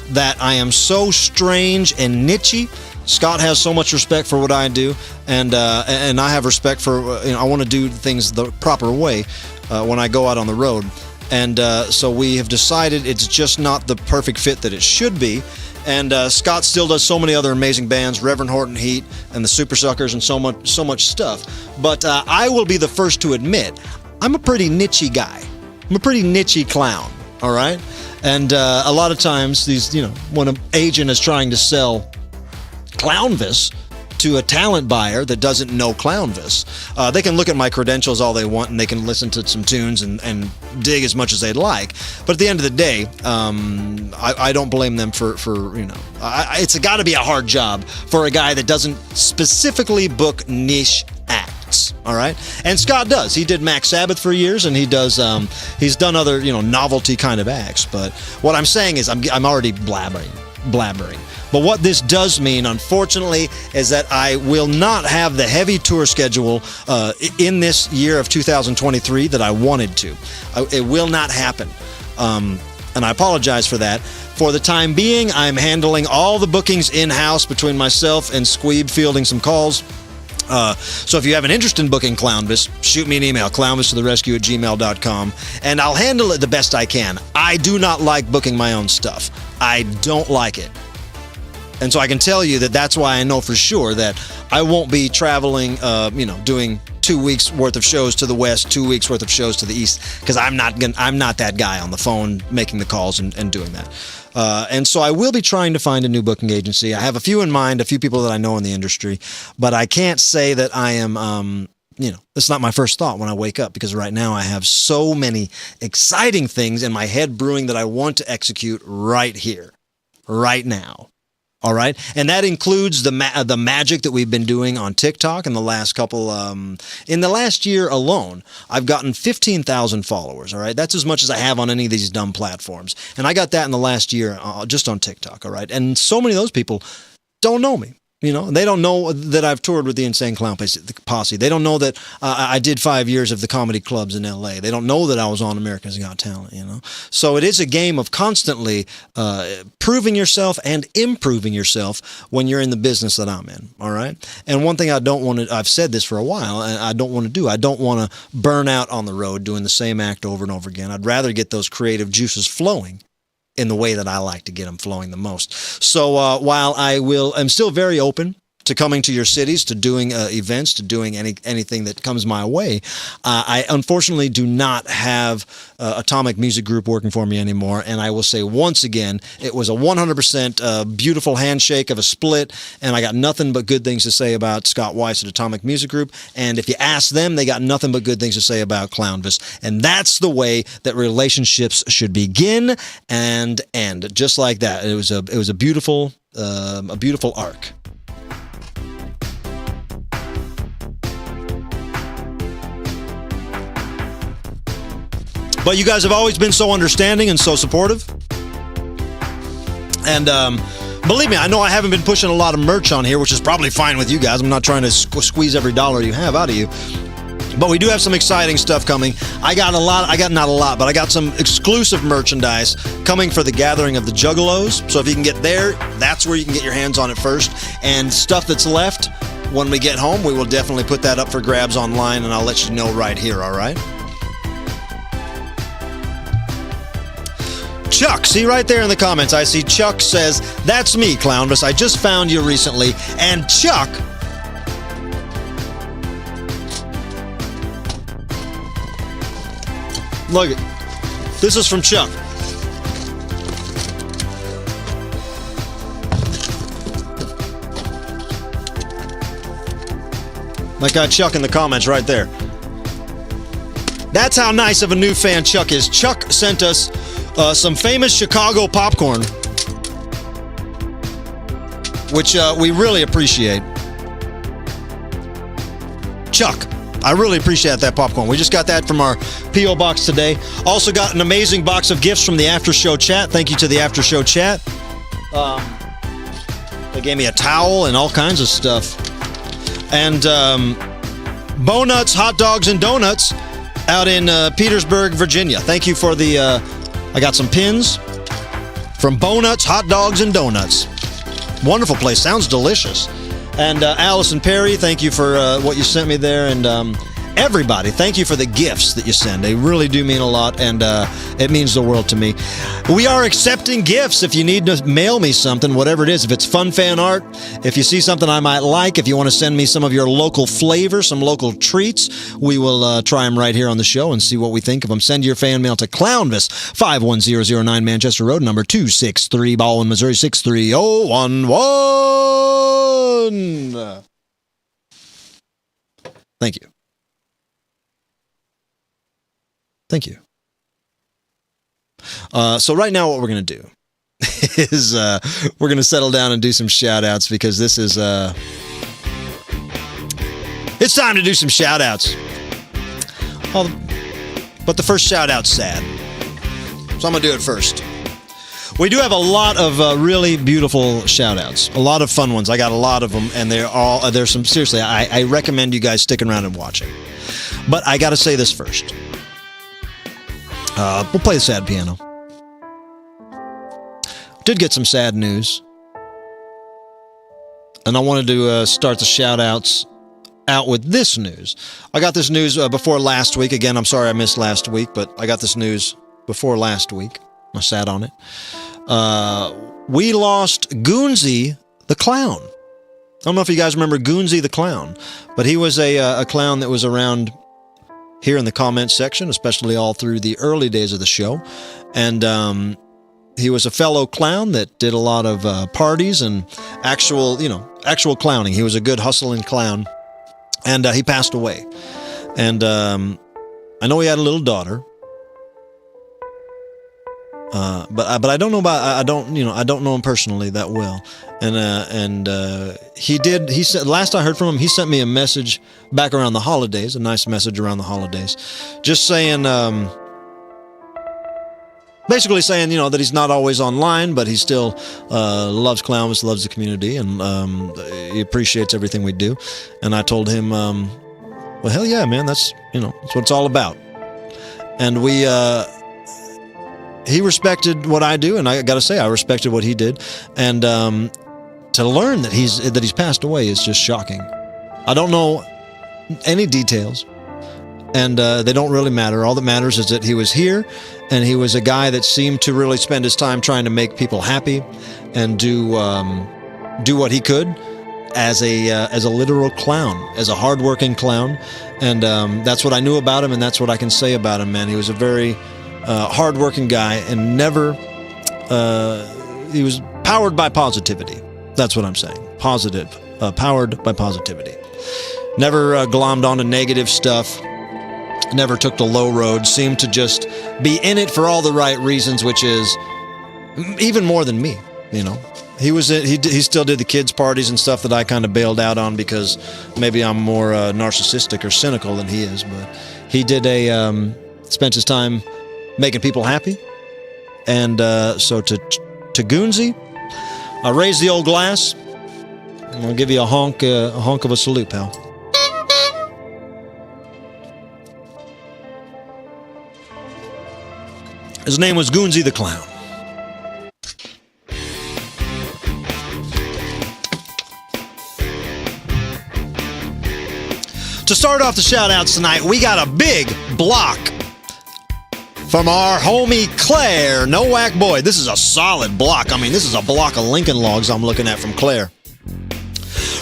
that I am so strange and niche. Scott has so much respect for what I do, and I have respect for, I want to do things the proper way when I go out on the road. And so we have decided it's just not the perfect fit that it should be. And Scott still does so many other amazing bands, Reverend Horton Heat and the Super Suckers and so much stuff. But I will be the first to admit, I'm a pretty niche guy. I'm a pretty niche clown, all right? And a lot of times, when an agent is trying to sell Clownvis to a talent buyer that doesn't know Clownvis, they can look at my credentials all they want and they can listen to some tunes and dig as much as they'd like. But at the end of the day, I don't blame them for it's got to be a hard job for a guy that doesn't specifically book niche acts. All right, and Scott does. He did Max Sabbath for years, and he does. He's done other novelty kind of acts. But what I'm saying is, I'm already blabbering. But what this does mean, unfortunately, is that I will not have the heavy tour schedule in this year of 2023 that I wanted to. It will not happen. And I apologize for that. For the time being, I'm handling all the bookings in-house between myself and Squeeb, fielding some calls. So if you have an interest in booking Clownvis, shoot me an email, clownvistotherescue@gmail.com, and I'll handle it the best I can. I do not like booking my own stuff. I don't like it. And so I can tell you that that's why I know for sure that I won't be traveling, doing 2 weeks worth of shows to the west, 2 weeks worth of shows to the east, because I'm not that guy on the phone making the calls and doing that. And so I will be trying to find a new booking agency. I have a few in mind, a few people that I know in the industry, but I can't say that I am, it's not my first thought when I wake up, because right now I have so many exciting things in my head brewing that I want to execute right here, right now. All right, and that includes the magic that we've been doing on TikTok in the last couple. In the last year alone, I've gotten 15,000 followers. All right, that's as much as I have on any of these dumb platforms, and I got that in the last year just on TikTok. All right, and so many of those people don't know me. You know, they don't know that I've toured with the Insane Clown Posse. They don't know that I did 5 years of the comedy clubs in L.A. They don't know that I was on America's Got Talent, you know. So it is a game of constantly proving yourself and improving yourself when you're in the business that I'm in, all right? And one thing I don't want to, I've said this for a while, and I don't want to do, I don't want to burn out on the road doing the same act over and over again. I'd rather get those creative juices flowing in the way that I like to get them flowing the most. So while I'm still very open to coming to your cities, to doing events, to doing anything that comes my way, I unfortunately do not have Atomic Music Group working for me anymore. And I will say once again, it was a 100% beautiful handshake of a split, and I got nothing but good things to say about Scott Weiss at Atomic Music Group. And if you ask them, they got nothing but good things to say about Clownvis. And that's the way that relationships should begin and end, just like that. It was a beautiful arc. But you guys have always been so understanding and so supportive. And believe me, I know I haven't been pushing a lot of merch on here, which is probably fine with you guys. I'm not trying to squeeze every dollar you have out of you. But we do have some exciting stuff coming. I got some exclusive merchandise coming for the Gathering of the Juggalos. So if you can get there, that's where you can get your hands on it first. And stuff that's left, when we get home, we will definitely put that up for grabs online, and I'll let you know right here, all right? Chuck, see right there in the comments, I see Chuck says, "That's me, Clownvis. I just found you recently." And Chuck, look, this is from Chuck. That guy Chuck in the comments right there. That's how nice of a new fan Chuck is. Chuck sent us some famous Chicago popcorn, which we really appreciate. Chuck, I really appreciate that popcorn. We just got that from our P.O. box today. Also got an amazing box of gifts from the After Show chat. Thank you to the After Show chat. They gave me a towel and all kinds of stuff. And Bonuts, Hot Dogs, and Donuts out in Petersburg, Virginia. Thank you for the... I got some pins from Bonuts, Hot Dogs, and Donuts. Wonderful place. Sounds delicious. And Allison Perry, thank you for what you sent me there. And everybody, thank you for the gifts that you send. They really do mean a lot, and it means the world to me. We are accepting gifts. If you need to mail me something, whatever it is, if it's fun fan art, if you see something I might like, if you want to send me some of your local flavor, some local treats, we will try them right here on the show and see what we think of them. Send your fan mail to Clownvis, 51009 Manchester Road, number 263, Baldwin, Missouri, 63011. Thank you. Thank you. So right now what we're going to do is we're going to settle down and do some shout-outs, because this is... it's time to do some shout-outs. But the first shout-out's sad. So I'm going to do it first. We do have a lot of really beautiful shout-outs. A lot of fun ones. I got a lot of them, and there's some... Seriously, I recommend you guys sticking around and watching. But I got to say this first. We'll play the sad piano. Did get some sad news. And I wanted to start the shout-outs out with this news. I got this news before last week. Again, I'm sorry I missed last week, but I got this news before last week. I sat on it. We lost Goonsy the Clown. I don't know if you guys remember Goonsy the Clown, but he was a clown that was around here in the comments section, especially all through the early days of the show. And he was a fellow clown that did a lot of parties and actual clowning. He was a good hustling clown. And he passed away. And I know he had a little daughter. But I don't know I don't know him personally that well. And he said, last I heard from him, he sent me a message back around the holidays, a nice message around the holidays, just saying, basically saying, that he's not always online, but he still loves Clownvis, loves the community, and he appreciates everything we do. And I told him, well, hell yeah, man, that's what it's all about. And he respected what I do, and I got to say, I respected what he did. And to learn that he's passed away is just shocking. I don't know any details, and they don't really matter. All that matters is that he was here, and he was a guy that seemed to really spend his time trying to make people happy and do what he could as a literal clown, as a hardworking clown. And that's what I knew about him, and that's what I can say about him, man. He was a very hardworking guy, and never he was powered by positivity. That's what I'm saying. Positive, powered by positivity. Never glommed onto negative stuff. Never took the low road. Seemed to just be in it for all the right reasons, which is even more than me. He still did the kids' parties and stuff that I kind of bailed out on because maybe I'm more narcissistic or cynical than he is. But he did spent his time making people happy. And so to Goonsy, I raise the old glass, and I'll give you a honk of a salute, pal. His name was Goonsy the Clown. To start off the shout-outs tonight, we got a big block from our homie Claire. No whack boy. This is a solid block. I mean, this is a block of Lincoln Logs I'm looking at from Claire.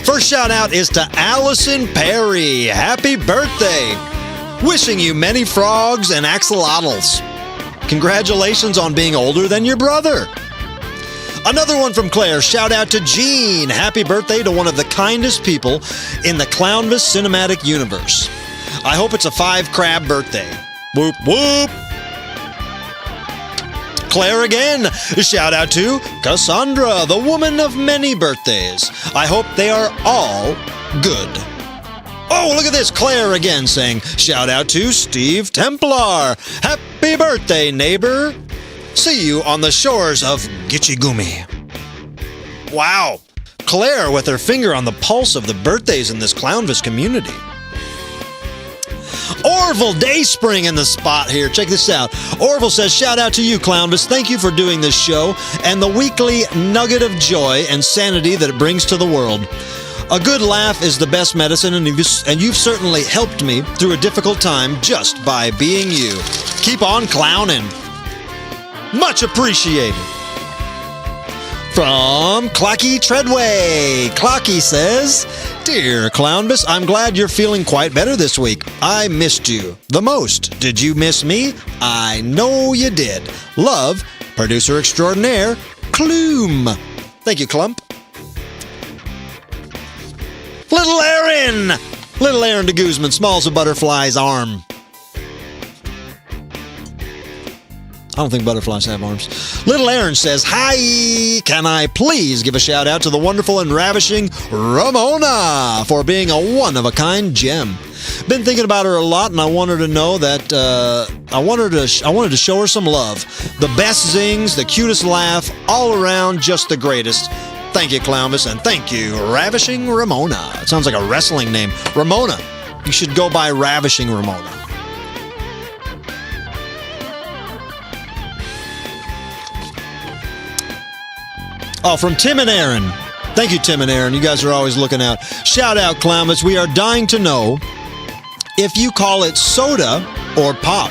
First shout-out is to Allison Perry. Happy birthday. Wishing you many frogs and axolotls. Congratulations on being older than your brother. Another one from Claire. Shout out to Gene. Happy birthday to one of the kindest people in the Clownvis cinematic universe. I hope it's a 5-crab birthday. Whoop, whoop. Claire again. Shout out to Cassandra, the woman of many birthdays. I hope they are all good. Oh, look at this. Claire again saying, shout out to Steve Templar. Happy birthday, neighbor. See you on the shores of Gitchigumi. Wow. Claire with her finger on the pulse of the birthdays in this Clownvis community. Orville Dayspring in the spot here. Check this out. Orville says, shout out to you, Clownvis. Thank you for doing this show and the weekly nugget of joy and sanity that it brings to the world. A good laugh is the best medicine, and you've certainly helped me through a difficult time just by being you. Keep on clowning. Much appreciated. From Clocky Treadway. Clocky says, Dear Clownvis, I'm glad you're feeling quite better this week. I missed you the most. Did you miss me? I know you did. Love, producer extraordinaire, Clume. Thank you, Clump. Little Aaron de Guzman, smalls a butterfly's arm. I don't think butterflies have arms. Little Aaron says, hi, can I please give a shout out to the wonderful and ravishing Ramona for being a one-of-a-kind gem. Been thinking about her a lot, and I want her to know that I wanted to show her some love. The best zings, the cutest laugh, all around just the greatest. Thank you, Clownvis, and thank you, Ravishing Ramona. It sounds like a wrestling name. Ramona. You should go by Ravishing Ramona. Oh, from Tim and Aaron. Thank you, Tim and Aaron. You guys are always looking out. Shout out, Clownvis. We are dying to know if you call it soda or pop.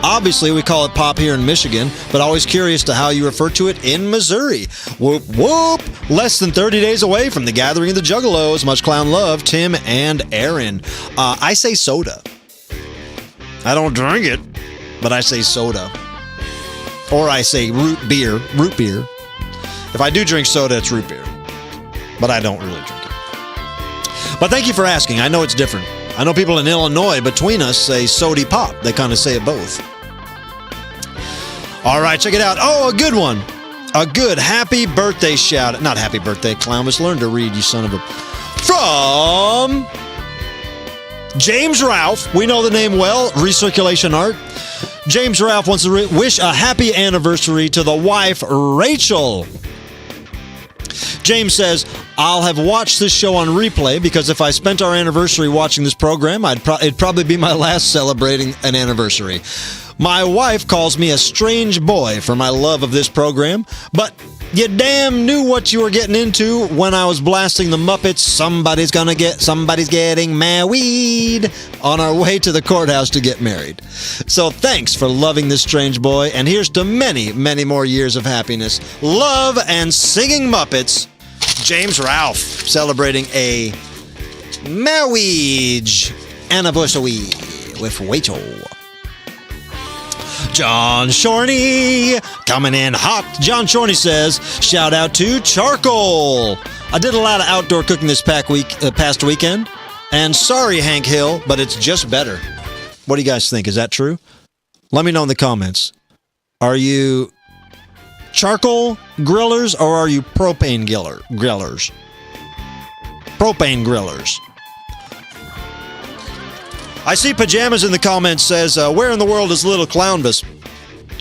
Obviously, we call it pop here in Michigan, but always curious to how you refer to it in Missouri. Whoop, whoop. Less than 30 days away from the gathering of the Juggalos. Much clown love, Tim and Aaron. I say soda. I don't drink it, but I say soda. Or I say root beer. If I do drink soda, it's root beer. But I don't really drink it. But thank you for asking. I know it's different. I know people in Illinois between us say sody pop. They kind of say it both. All right, check it out. Oh, a good one. A good happy birthday shout. Not happy birthday, Clownvis. Learn to read, you son of a... From James Ralph. We know the name well. Recirculation Art. James Ralph wants to wish a happy anniversary to the wife, Rachel. James says, I'll have watched this show on replay because if I spent our anniversary watching this program, it'd probably be my last celebrating an anniversary. My wife calls me a strange boy for my love of this program, but you damn knew what you were getting into when I was blasting the Muppets, somebody's getting married on our way to the courthouse to get married. So thanks for loving this strange boy, and here's to many, many more years of happiness, love, and singing Muppets. James Ralph celebrating a marriage anniversary with Rachel. John Shorney coming in hot. John Shorney says, shout out to charcoal. I did a lot of outdoor cooking this past weekend. And sorry, Hank Hill, but it's just better. What do you guys think? Is that true? Let me know in the comments. Are you charcoal grillers or are you propane grillers? Propane grillers. I see Pajamas in the comments says, where in the world is Little Clownvis?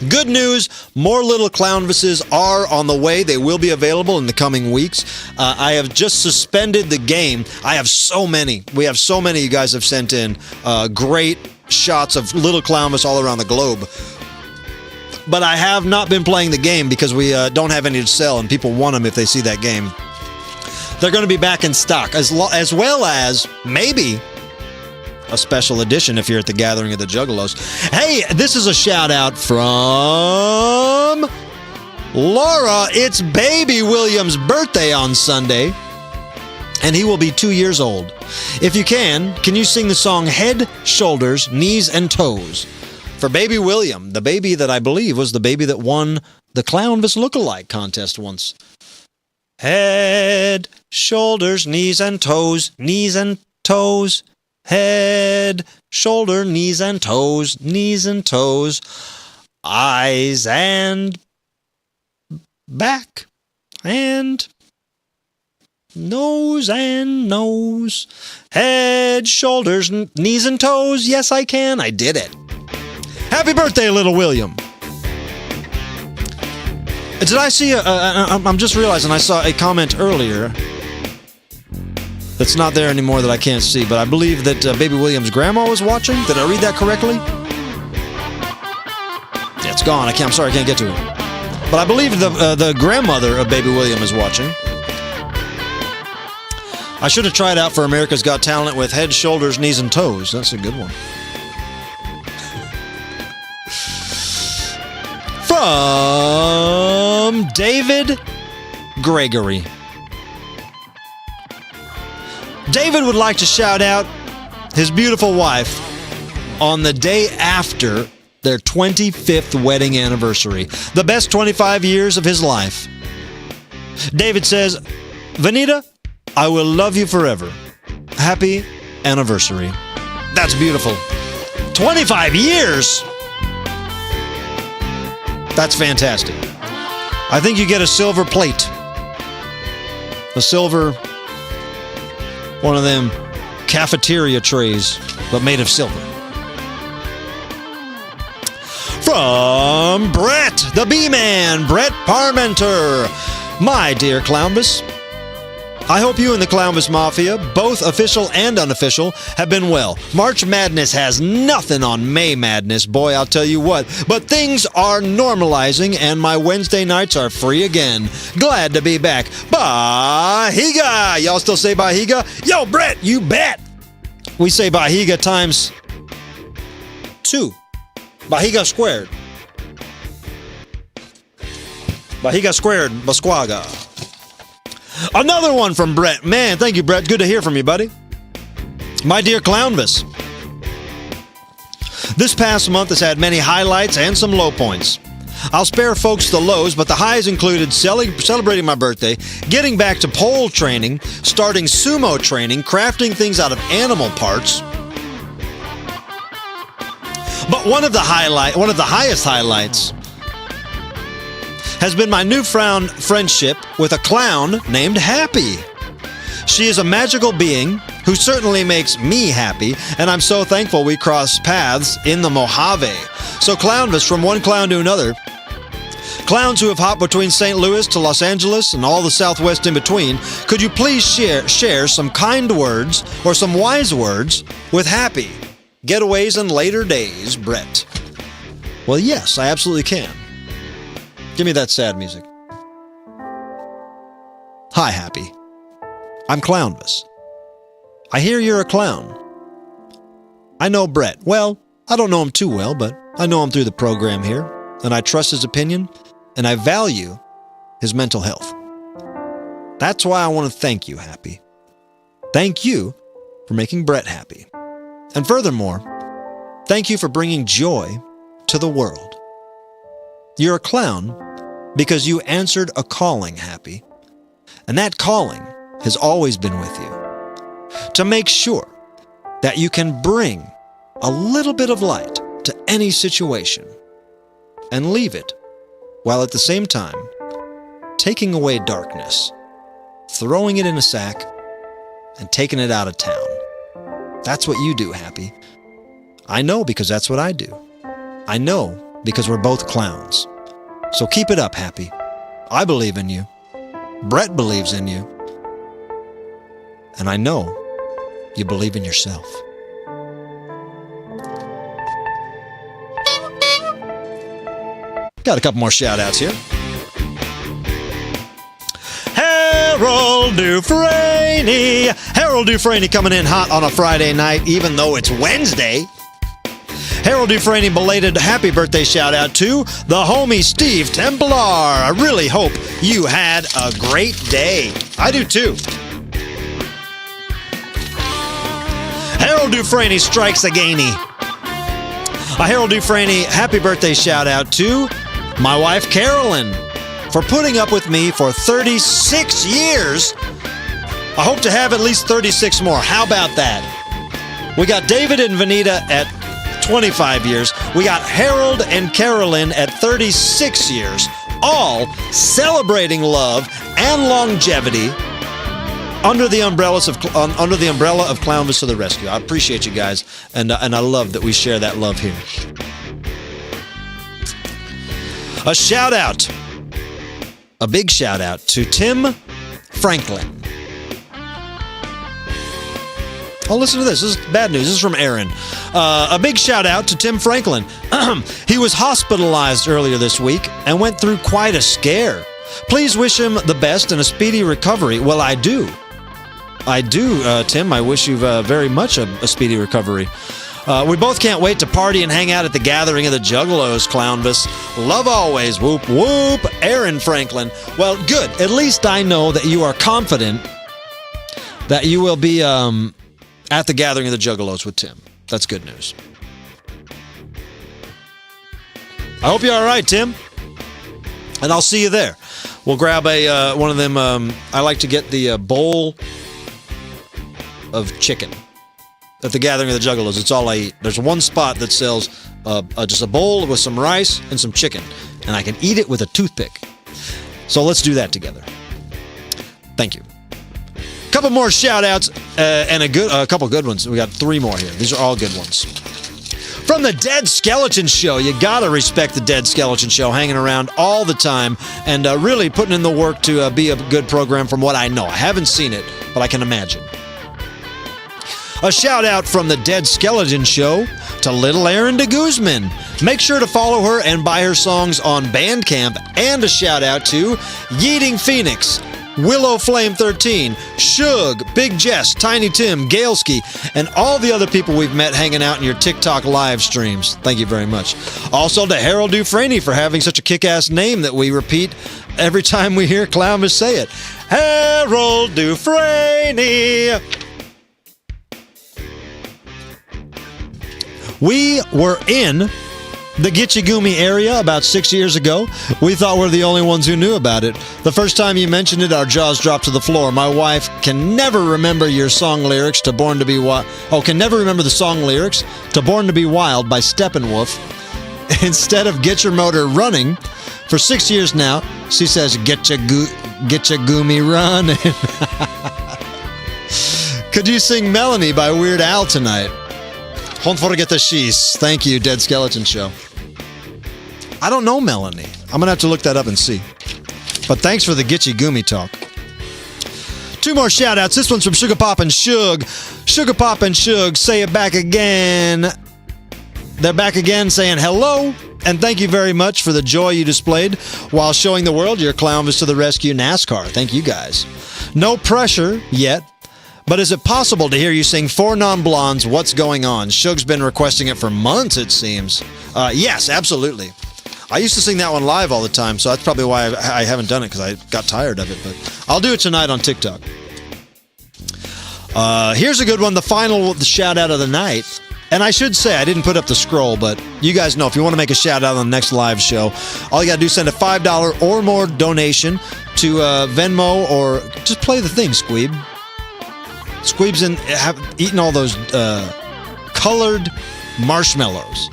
Good news, more Little Clownvises are on the way. They will be available in the coming weeks. I have just suspended the game. I have so many. We have so many you guys have sent in great shots of Little Clownvis all around the globe. But I have not been playing the game because we don't have any to sell and people want them if they see that game. They're going to be back in stock as well as maybe a special edition if you're at the Gathering of the Juggalos. Hey, this is a shout out from Laura. It's Baby William's birthday on Sunday, and he will be 2 years old. If you can you sing the song Head, Shoulders, Knees, and Toes for Baby William, the baby that I believe was the baby that won the Clownvis Lookalike contest once. Head, shoulders, knees, and toes, knees and toes. Head, shoulder, knees and toes, eyes and back, and nose and nose. Head, shoulders, knees and toes. Yes, I can. I did it. Happy birthday, little William. Did I see I'm just realizing I saw a comment earlier that's not there anymore that I can't see, but I believe that Baby William's grandma was watching. Did I read that correctly? Yeah, it's gone. I'm sorry, I can't get to it. But I believe the grandmother of Baby William is watching. I should have tried out for America's Got Talent with head, shoulders, knees, and toes. That's a good one. From David Gregory. David would like to shout out his beautiful wife on the day after their 25th wedding anniversary. The best 25 years of his life. David says, Vanita, I will love you forever. Happy anniversary. That's beautiful. 25 years! That's fantastic. I think you get a silver plate. A silver... one of them cafeteria trays, but made of silver. From Brett, the B-Man, Brett Parmenter. My dear Clownvis, I hope you and the Clownvis Mafia, both official and unofficial, have been well. March Madness has nothing on May Madness, boy, I'll tell you what. But things are normalizing, and my Wednesday nights are free again. Glad to be back. Bahiga! Y'all still say Bahiga? Yo, Brett, you bet! We say Bahiga times 2. Bahiga squared. Bahiga squared, Basquaga. Another one from Brett. Man, thank you, Brett. Good to hear from you, buddy. My dear Clownvis, this past month has had many highlights and some low points. I'll spare folks the lows, but the highs included celebrating my birthday, getting back to pole training, starting sumo training, crafting things out of animal parts. But one of the highest highlights has been my newfound friendship with a clown named Happy. She is a magical being who certainly makes me happy, and I'm so thankful we crossed paths in the Mojave. So Clownvis, from one clown to another, clowns who have hopped between St. Louis to Los Angeles and all the Southwest in between, could you please share some kind words or some wise words with Happy? Getaways and later days, Brett. Well, yes, I absolutely can. Give me that sad music. Hi, Happy. I'm Clownvis. I hear you're a clown. I know Brett. Well, I don't know him too well, but I know him through the program here, and I trust his opinion, and I value his mental health. That's why I want to thank you, Happy. Thank you for making Brett happy. And furthermore, thank you for bringing joy to the world. You're a clown because you answered a calling, Happy. And that calling has always been with you. To make sure that you can bring a little bit of light to any situation and leave it, while at the same time taking away darkness, throwing it in a sack, and taking it out of town. That's what you do, Happy. I know because that's what I do. I know because we're both clowns. So keep it up, Happy. I believe in you. Brett believes in you. And I know you believe in yourself. Got a couple more shout-outs here. Harold Dufresne. Harold Dufresne coming in hot on a Friday night, even though it's Wednesday. Harold Dufresne belated happy birthday shout-out to the homie Steve Templar. I really hope you had a great day. I do too. Harold Dufresne strikes again. A Harold Dufresne happy birthday shout-out to my wife Carolyn for putting up with me for 36 years. I hope to have at least 36 more. How about that? We got David and Vanita at 25 years. We got Harold and Carolyn at 36 years, all celebrating love and longevity under the umbrella of Clownvis to the rescue. I appreciate you guys, and I love that we share that love here. A shout out, a big shout out to Tim Franklin. Oh, listen to this. This is bad news. This is from Aaron. A big shout out to Tim Franklin. He was hospitalized earlier this week and went through quite a scare. Please wish him the best and a speedy recovery. Well, I do. Tim. I wish you very much a speedy recovery. We both can't wait to party and hang out at the gathering of the Juggalos, Clownvis. Love always. Whoop, whoop. Aaron Franklin. Well, good. At least I know that you are confident that you will be at the gathering of the Juggalos with Tim. That's good news. I hope you're all right, Tim. And I'll see you there. We'll grab one of them. I like to get the bowl of chicken at the gathering of the Juggalos. It's all I eat. There's one spot that sells just a bowl with some rice and some chicken, and I can eat it with a toothpick. So let's do that together. Thank you. Couple more shout-outs and a couple good ones. We got 3 more here. These are all good ones. From the Dead Skeleton Show. You gotta respect the Dead Skeleton Show, hanging around all the time and really putting in the work to be a good program from what I know. I haven't seen it, but I can imagine. A shout-out from the Dead Skeleton Show to Little Erin de Guzman. Make sure to follow her and buy her songs on Bandcamp. And a shout-out to Yeeting Phoenix, Willow Flame 13, Shug, Big Jess, Tiny Tim, Galeski, and all the other people we've met hanging out in your TikTok live streams. Thank you very much. Also to Harold Dufresne for having such a kick-ass name that we repeat every time we hear Clownvis say it. Harold Dufresne! We were in the Gitchigumi area about 6 years ago. We thought we were the only ones who knew about it. The first time you mentioned it, our jaws dropped to the floor. My wife can never remember your song lyrics to Born to Be Wild. Can never remember the song lyrics to Born to Be Wild by Steppenwolf. Instead of Get Your Motor Running, for 6 years now, she says, Get your gumi running. Could you sing Melanie by Weird Al tonight? Don't forget the she's. Thank you, Dead Skeleton Show. I don't know Melanie. I'm going to have to look that up and see. But thanks for the Gitchy Goomy talk. 2 more shout-outs. This one's from Sugar Pop and Shug. Sugar Pop and Shug, say it back again. They're back again saying hello, and thank you very much for the joy you displayed while showing the world your Clownvis to the Rescue NASCAR. Thank you guys. No pressure yet, but is it possible to hear you sing Four Non-Blondes, What's Going On? Shug's been requesting it for months, it seems. Yes, absolutely. I used to sing that one live all the time, so that's probably why I haven't done it, because I got tired of it. But I'll do it tonight on TikTok. Here's a good one, the final shout-out of the night. And I should say, I didn't put up the scroll, but you guys know if you want to make a shout-out on the next live show, all you got to do is send a $5 or more donation to Venmo, or just play the thing, Squeeb. Squeeb's eating all those colored marshmallows.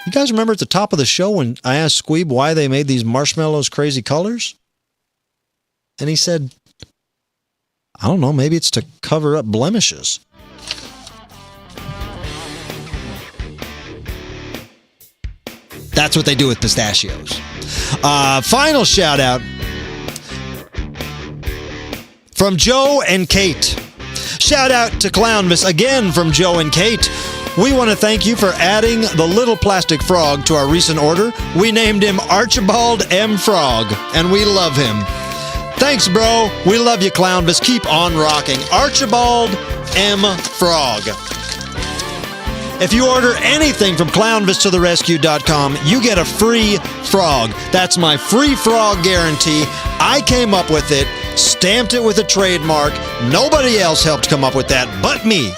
You guys remember at the top of the show when I asked Squeeb why they made these marshmallows crazy colors? And he said, I don't know, maybe it's to cover up blemishes. That's what they do with pistachios. Final shout out from Joe and Kate. Shout out to Clownvis again from Joe and Kate. We want to thank you for adding the little plastic frog to our recent order. We named him Archibald M. Frog, and we love him. Thanks, bro. We love you, Clownvis. Keep on rocking. Archibald M. Frog. If you order anything from ClownvisToTheRescue.com, you get a free frog. That's my free frog guarantee. I came up with it, stamped it with a trademark. Nobody else helped come up with that but me.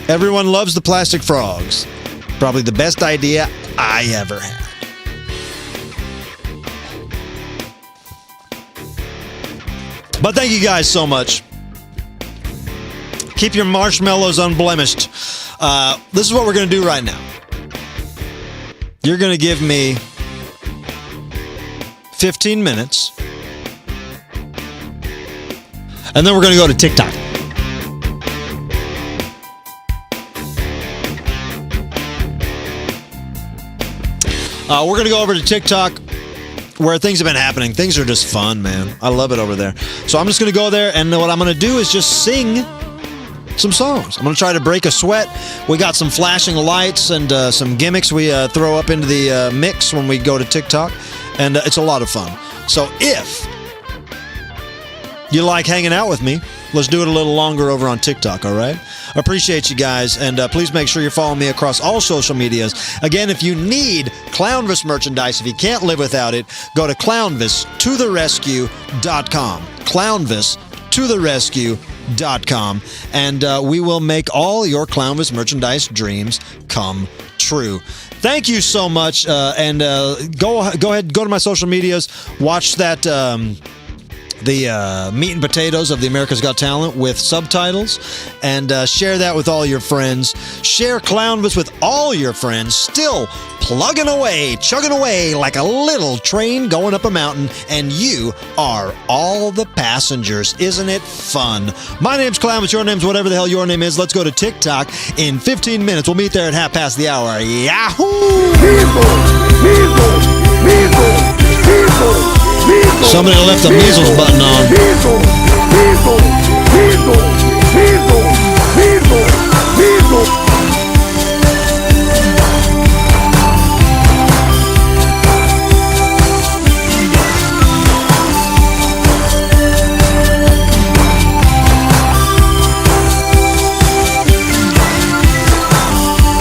Everyone loves the plastic frogs. Probably the best idea I ever had. But thank you guys so much. Keep your marshmallows unblemished. This is what we're going to do right now. You're going to give me 15 minutes. And then we're going to go to TikTok. We're going to go over to TikTok where things have been happening. Things are just fun, man. I love it over there. So I'm just going to go there, and what I'm going to do is just sing some songs. I'm going to try to break a sweat. We got some flashing lights and some gimmicks we throw up into the mix when we go to TikTok, and it's a lot of fun. So if you like hanging out with me, let's do it a little longer over on TikTok, all right? Appreciate you guys, and please make sure you're following me across all social medias. Again, if you need Clownvis merchandise, if you can't live without it, go to ClownvisToTheRescue.com. ClownvisToTheRescue.com, and we will make all your Clownvis merchandise dreams come true. Thank you so much, and go ahead, go to my social medias, watch that the meat and potatoes of the America's Got Talent with subtitles, and share that with all your friends. Share Clownvis with all your friends. Still plugging away, chugging away like a little train going up a mountain, and you are all the passengers. Isn't it fun? My name's Clownvis. Your name's whatever the hell your name is. Let's go to TikTok in 15 minutes. We'll meet there at 1:30. Yahoo! Somebody left the measles button on.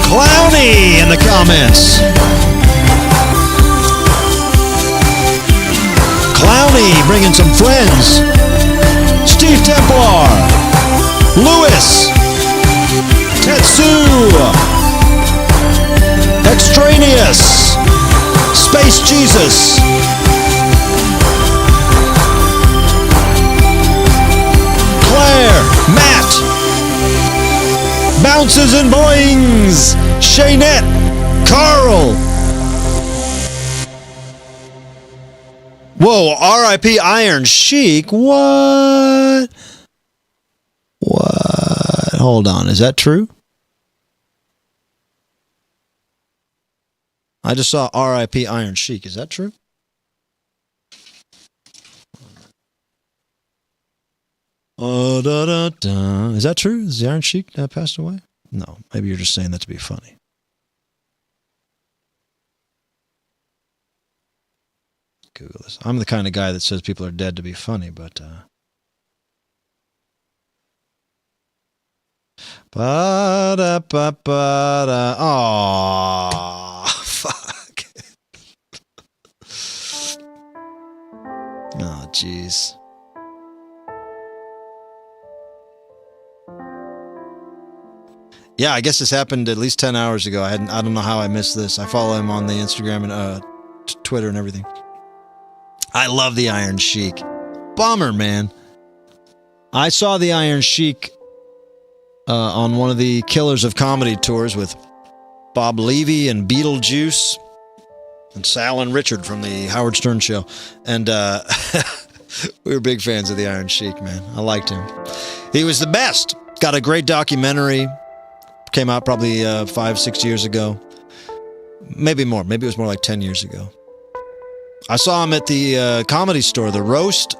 Clowny in the comments. Clowny bringing some friends. Steve Templar, Lewis, Tetsu, Extraneous, Space Jesus, Claire, Matt, Bounces and Boings, Shaynette, Carl, Whoa, R.I.P. Iron Sheik. What? What? Hold on. Is that true? I just saw R.I.P. Iron Sheik. Is that true? Oh, da, da, da. Is that true? Is the Iron Sheik passed away? No. Maybe you're just saying that to be funny. Google this. I'm the kind of guy that says people are dead to be funny, but ba-da-ba-ba-da. Aww, fuck. Oh, jeez. Yeah, I guess this happened at least 10 hours ago. I don't know how I missed this. I follow him on the Instagram and Twitter and everything. I love the Iron Sheik. Bummer, man. I saw the Iron Sheik on one of the Killers of Comedy tours with Bob Levy and Beetlejuice and Sal and Richard from the Howard Stern show. And we were big fans of the Iron Sheik, man. I liked him. He was the best. Got a great documentary. Came out probably 5-6 years ago. Maybe more. Maybe it was more like 10 years ago. I saw him at the Comedy Store, the roast.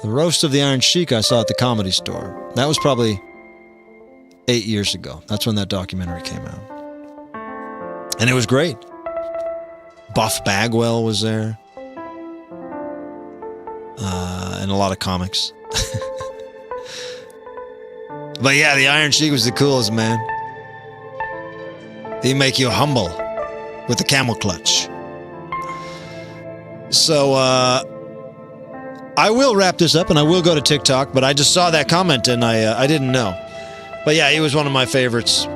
The roast of the Iron Sheik I saw at the Comedy Store. That was probably 8 years ago. That's when that documentary came out. And it was great. Buff Bagwell was there. And a lot of comics. But yeah, the Iron Sheik was the coolest, man. He'd make you humble with the camel clutch. So, I will wrap this up and I will go to TikTok, but I just saw that comment and I didn't know. But yeah, he was one of my favorites.